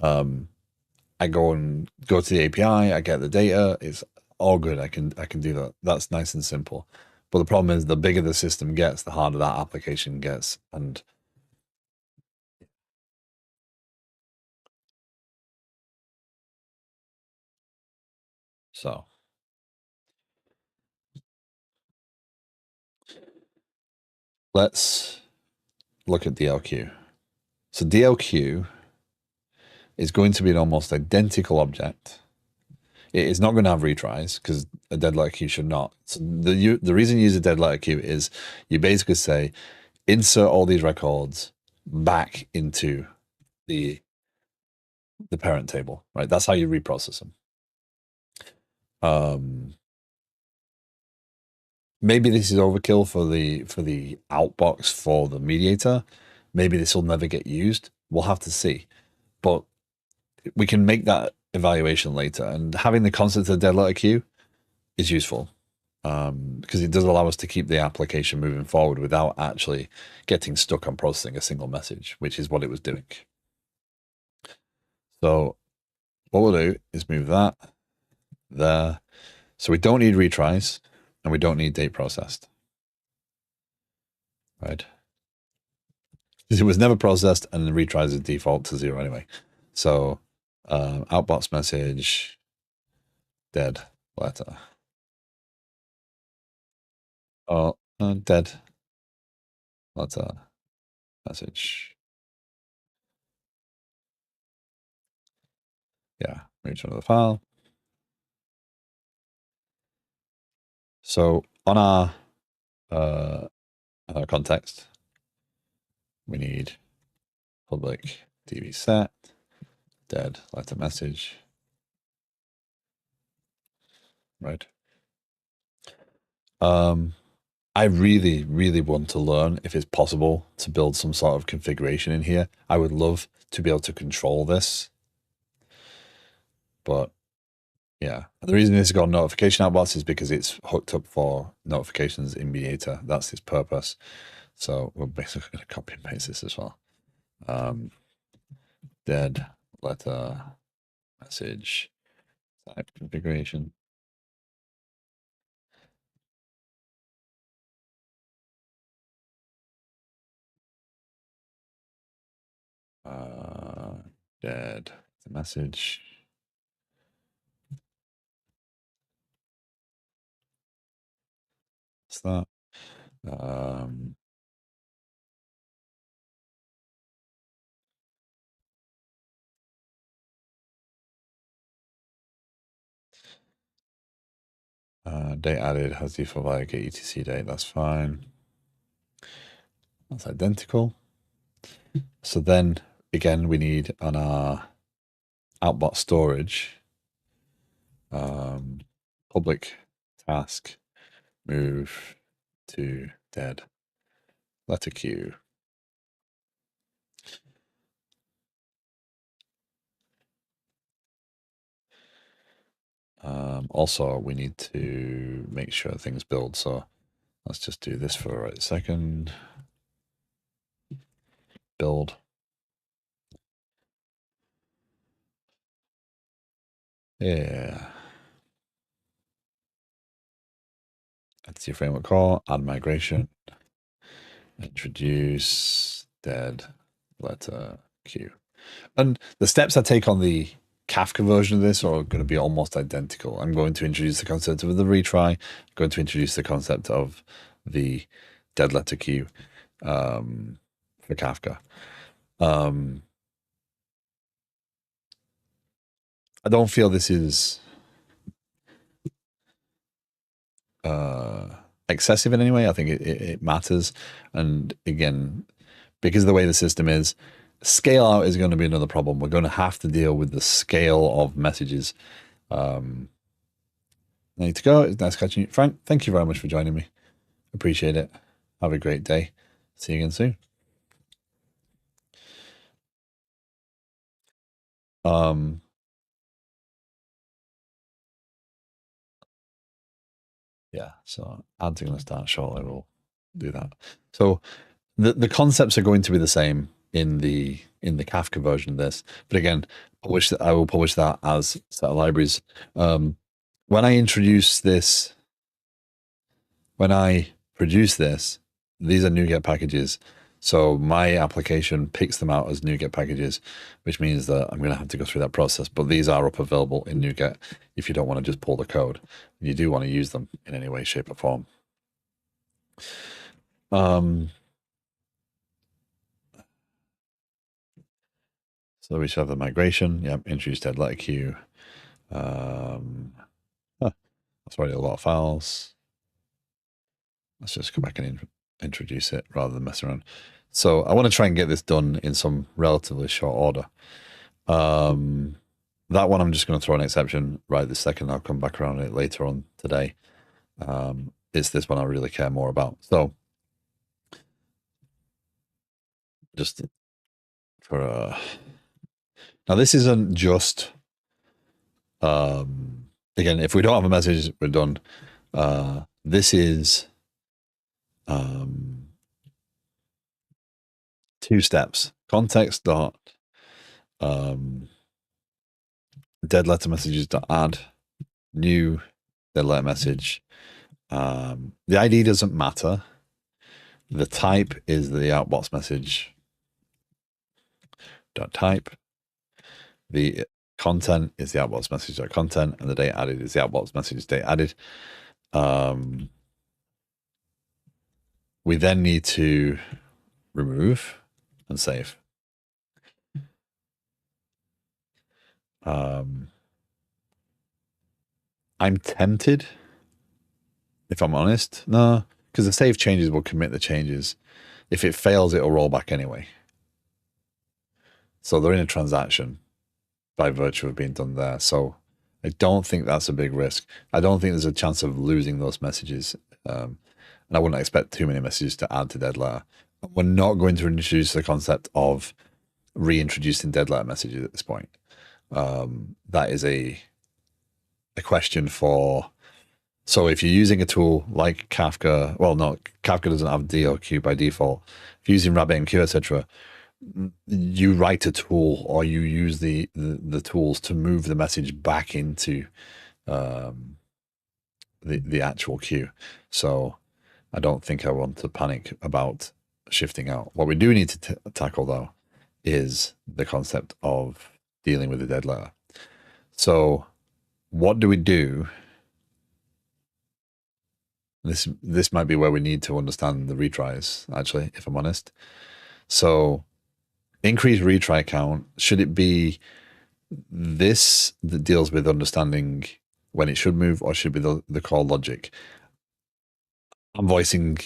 I go to the API, I get the data, it's all good. I can do that. That's nice and simple. But the problem is the bigger the system gets, the harder that application gets. And so let's look at DLQ. So DLQ is going to be an almost identical object. It is not going to have retries because a dead letter queue should not. So the reason you use a dead letter queue is you basically say insert all these records back into the parent table, right? That's how you reprocess them. Maybe this is overkill for the outbox for the mediator. Maybe this will never get used. We'll have to see. But we can make that evaluation later. And having the concept of dead letter queue is useful because it does allow us to keep the application moving forward without actually getting stuck on processing a single message, which is what it was doing. So what we'll do is move that there. So we don't need retries and we don't need date processed. Right? Because it was never processed and the retries is default to 0 anyway. So outbox message, dead letter. Oh, dead letter message. Yeah, return to the file. So on our context, we need public db set dead letter message, right? I really, really want to learn if it's possible to build some sort of configuration in here. I would love to be able to control this, but yeah. The reason this has got notification outbox is because it's hooked up for notifications in Mediator. That's its purpose. So we're basically going to copy and paste this as well. Dead letter message type configuration. Dead the message. What's that? Date added has default value get etc date. That's fine. That's identical. So then again, we need on our outbox storage, public task move to dead letter queue. Also, we need to make sure things build. So let's just do this for a second. Build. Yeah. That's your framework call, add migration, introduce dead letter queue. And the steps I take on the Kafka version of this are going to be almost identical. I'm going to introduce the concept of the retry. I'm going to introduce the concept of the dead letter queue for Kafka. I don't feel this is excessive in any way. I think it matters. And again, because of the way the system is, scale out is going to be another problem. We're going to have to deal with the scale of messages. I need to go. It's nice catching you. Frank, thank you very much for joining me. Appreciate it. Have a great day. See you again soon. Yeah, so ads are going to start shortly. We'll do that. So the concepts are going to be the same in the Kafka version of this, but again, I will publish that as set of libraries. When I introduce this, when I produce this, these are NuGet packages. So my application picks them out as NuGet packages, which means that I'm going to have to go through that process. But these are up available in NuGet if you don't want to just pull the code. You do want to use them in any way, shape, or form. So we should have the migration. Yep, introduce dead letter queue. That's already a lot of files. Let's just go back and introduce it rather than mess around. So I want to try and get this done in some relatively short order. That one I'm just going to throw an exception right this second. I'll come back around it later on today. It's this one I really care more about. So just for now, this isn't just again, if we don't have a message, we're done. This is two steps. Context dot dead letter messages dot add new dead letter message. The ID doesn't matter. The type is the outbox message dot type. The content is the outbox message dot content, and the date added is the outbox message date added. We then need to remove and save. I'm tempted, if I'm honest. No, because the save changes will commit the changes. If it fails, it'll roll back anyway. So they're in a transaction by virtue of being done there. So I don't think that's a big risk. I don't think there's a chance of losing those messages. And I wouldn't expect too many messages to add to dead letter. We're not going to introduce the concept of reintroducing dead letter messages at this point. That is a question for. So if you're using a tool like Kafka, well, no, Kafka doesn't have DOQ by default. If you're using RabbitMQ, etc., you write a tool or you use the tools to move the message back into the actual queue. So I don't think I want to panic about shifting out. What we do need to tackle, though, is the concept of dealing with the dead letter. So what do we do? This might be where we need to understand the retries, actually, if I'm honest. So increase retry count, should it be this that deals with understanding when it should move, or should it be the core logic? I'm voicing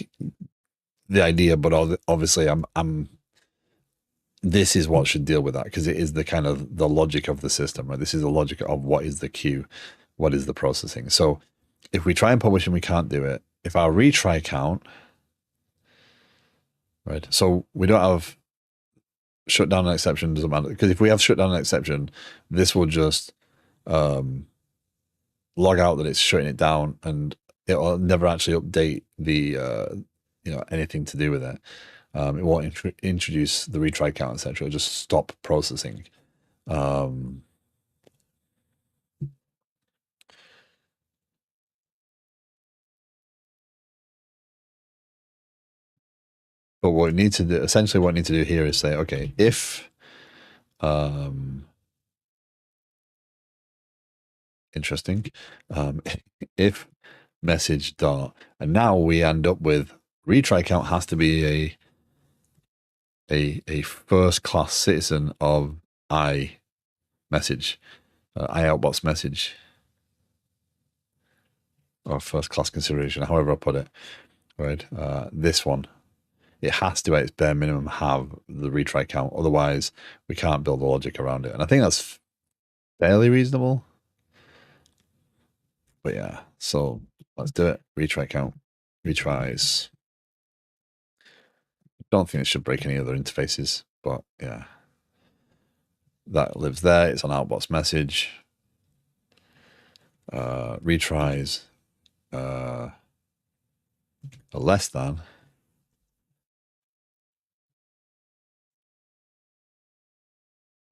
the idea, but obviously I'm this is what should deal with that, because it is the kind of the logic of the system, right? This is the logic of what is the queue, what is the processing. So if we try and publish and we can't do it, if our retry count, right? So we don't have shut down an exception, doesn't matter, because if we have shut down an exception, this will just log out that it's shutting it down, and it will never actually update the anything to do with it. It won't introduce the retry count, etc. It'll just stop processing. But what we need to do, essentially what we need to do here is say, okay, if interesting, if message dot, and now we end up with retry count has to be a first class citizen of I message, I outbox message, or first class consideration, however I put it, right? This one, it has to, at its bare minimum, have the retry count. Otherwise, we can't build the logic around it. And I think that's fairly reasonable. But yeah, so let's do it. Retry count, retries. Don't think it should break any other interfaces, but yeah. That lives there. It's an outbox message. Retries are less than.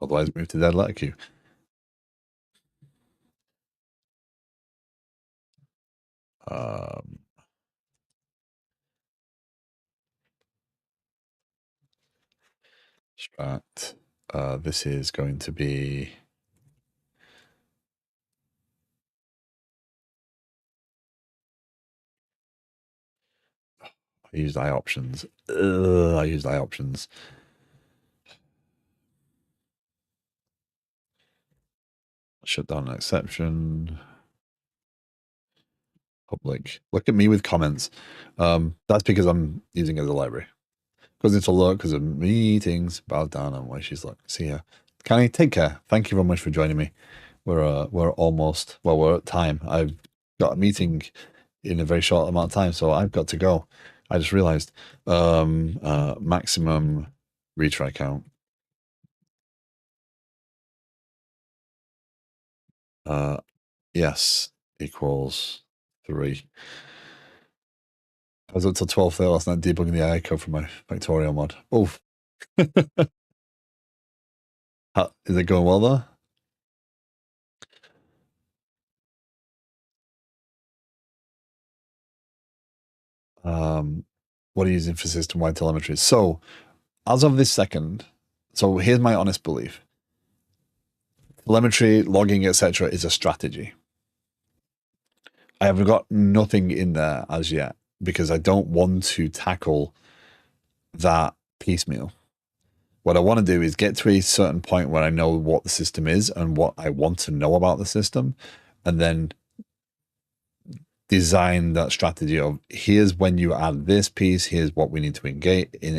Otherwise, move to dead letter queue. Strat. This is going to be. I used I options. I used I options. Shut down an exception. Public. Look at me with comments. That's because I'm using it as a library. Goes into alert because of meetings. Bows down and where she's like, see ya. Kenny, take care. Thank you very much for joining me. We're almost, well, we're at time. I've got a meeting in a very short amount of time, so I've got to go. I just realized maximum retry count. Yes, equals 3. I was up till 12:30 last night debugging the AI code for my Factorial mod. Oh, is it going well though? What are you using for system-wide telemetry? So, as of this second, so here's my honest belief. Telemetry, logging, etc. is a strategy. I have got nothing in there as yet because I don't want to tackle that piecemeal. What I want to do is get to a certain point where I know what the system is and what I want to know about the system, and then design that strategy of here's when you add this piece, here's what we need to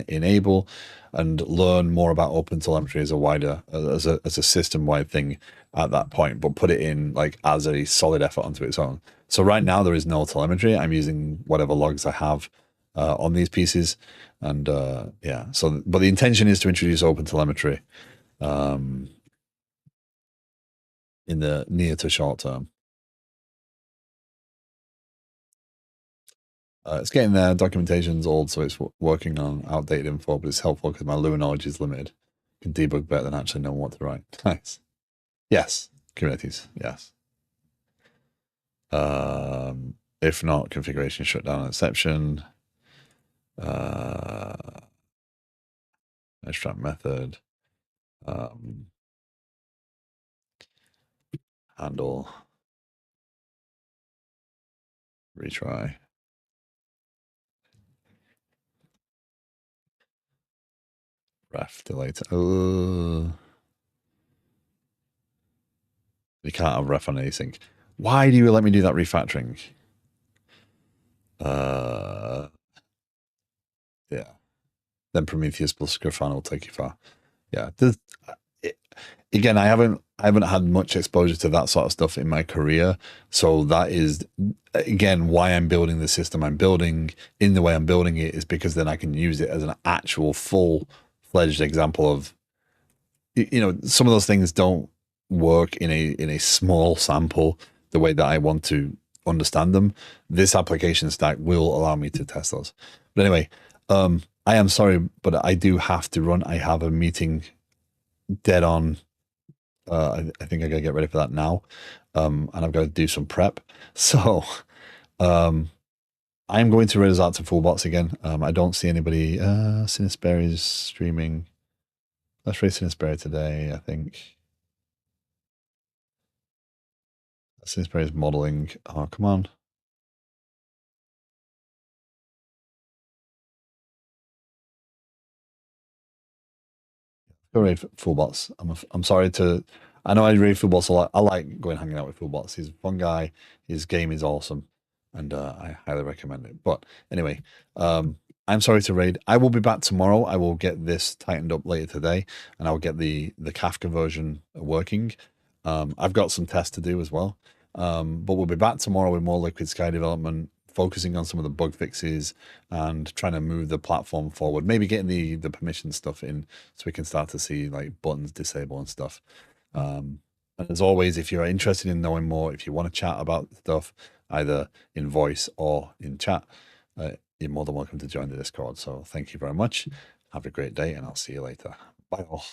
enable, and learn more about open telemetry as a wider as a system-wide thing at that point, but put it in like as a solid effort onto its own. So right now there is no telemetry. I'm using whatever logs I have on these pieces, and yeah. So, but the intention is to introduce open telemetry in the near to short term. It's getting there. Documentation's old, so it's working on outdated info, but it's helpful because my Lua knowledge is limited. Can debug better than actually knowing what to write. Nice. Yes. Kubernetes. Yes. If not, configuration shutdown exception. Extract method. Handle. Retry. Ref delete. You can't have ref on async. Why do you let me do that refactoring? Yeah. Then Prometheus plus Grafana will take you far. Yeah. Again, I haven't had much exposure to that sort of stuff in my career, so that is again why I'm building the system I'm building in the way I'm building it, is because then I can use it as an actual full-fledged example of, you know, some of those things don't work in a small sample the way that I want to understand them. This application stack will allow me to test those. But anyway, I am sorry, but I do have to run. I have a meeting dead on. I think I gotta get ready for that now, and I've got to do some prep. So, I'm going to raise out to full bots again. I don't see anybody. Sinisberry is streaming. Let's raise Sinisberry today. I think Sinisberry is modeling. Oh, come on. Go raid full bots. I'm sorry to. I know I raid full bots a lot. I like going hanging out with full bots. He's a fun guy. His game is awesome, and I highly recommend it. But anyway, I'm sorry to raid. I will be back tomorrow. I will get this tightened up later today, and I'll get the Kafka version working. I've got some tests to do as well. But we'll be back tomorrow with more Liquid Sky development, focusing on some of the bug fixes and trying to move the platform forward. Maybe getting the permission stuff in so we can start to see like buttons disable and stuff. And as always, if you're interested in knowing more, if you want to chat about stuff, either in voice or in chat, you're more than welcome to join the Discord. So thank you very much. Have a great day, and I'll see you later. Bye all.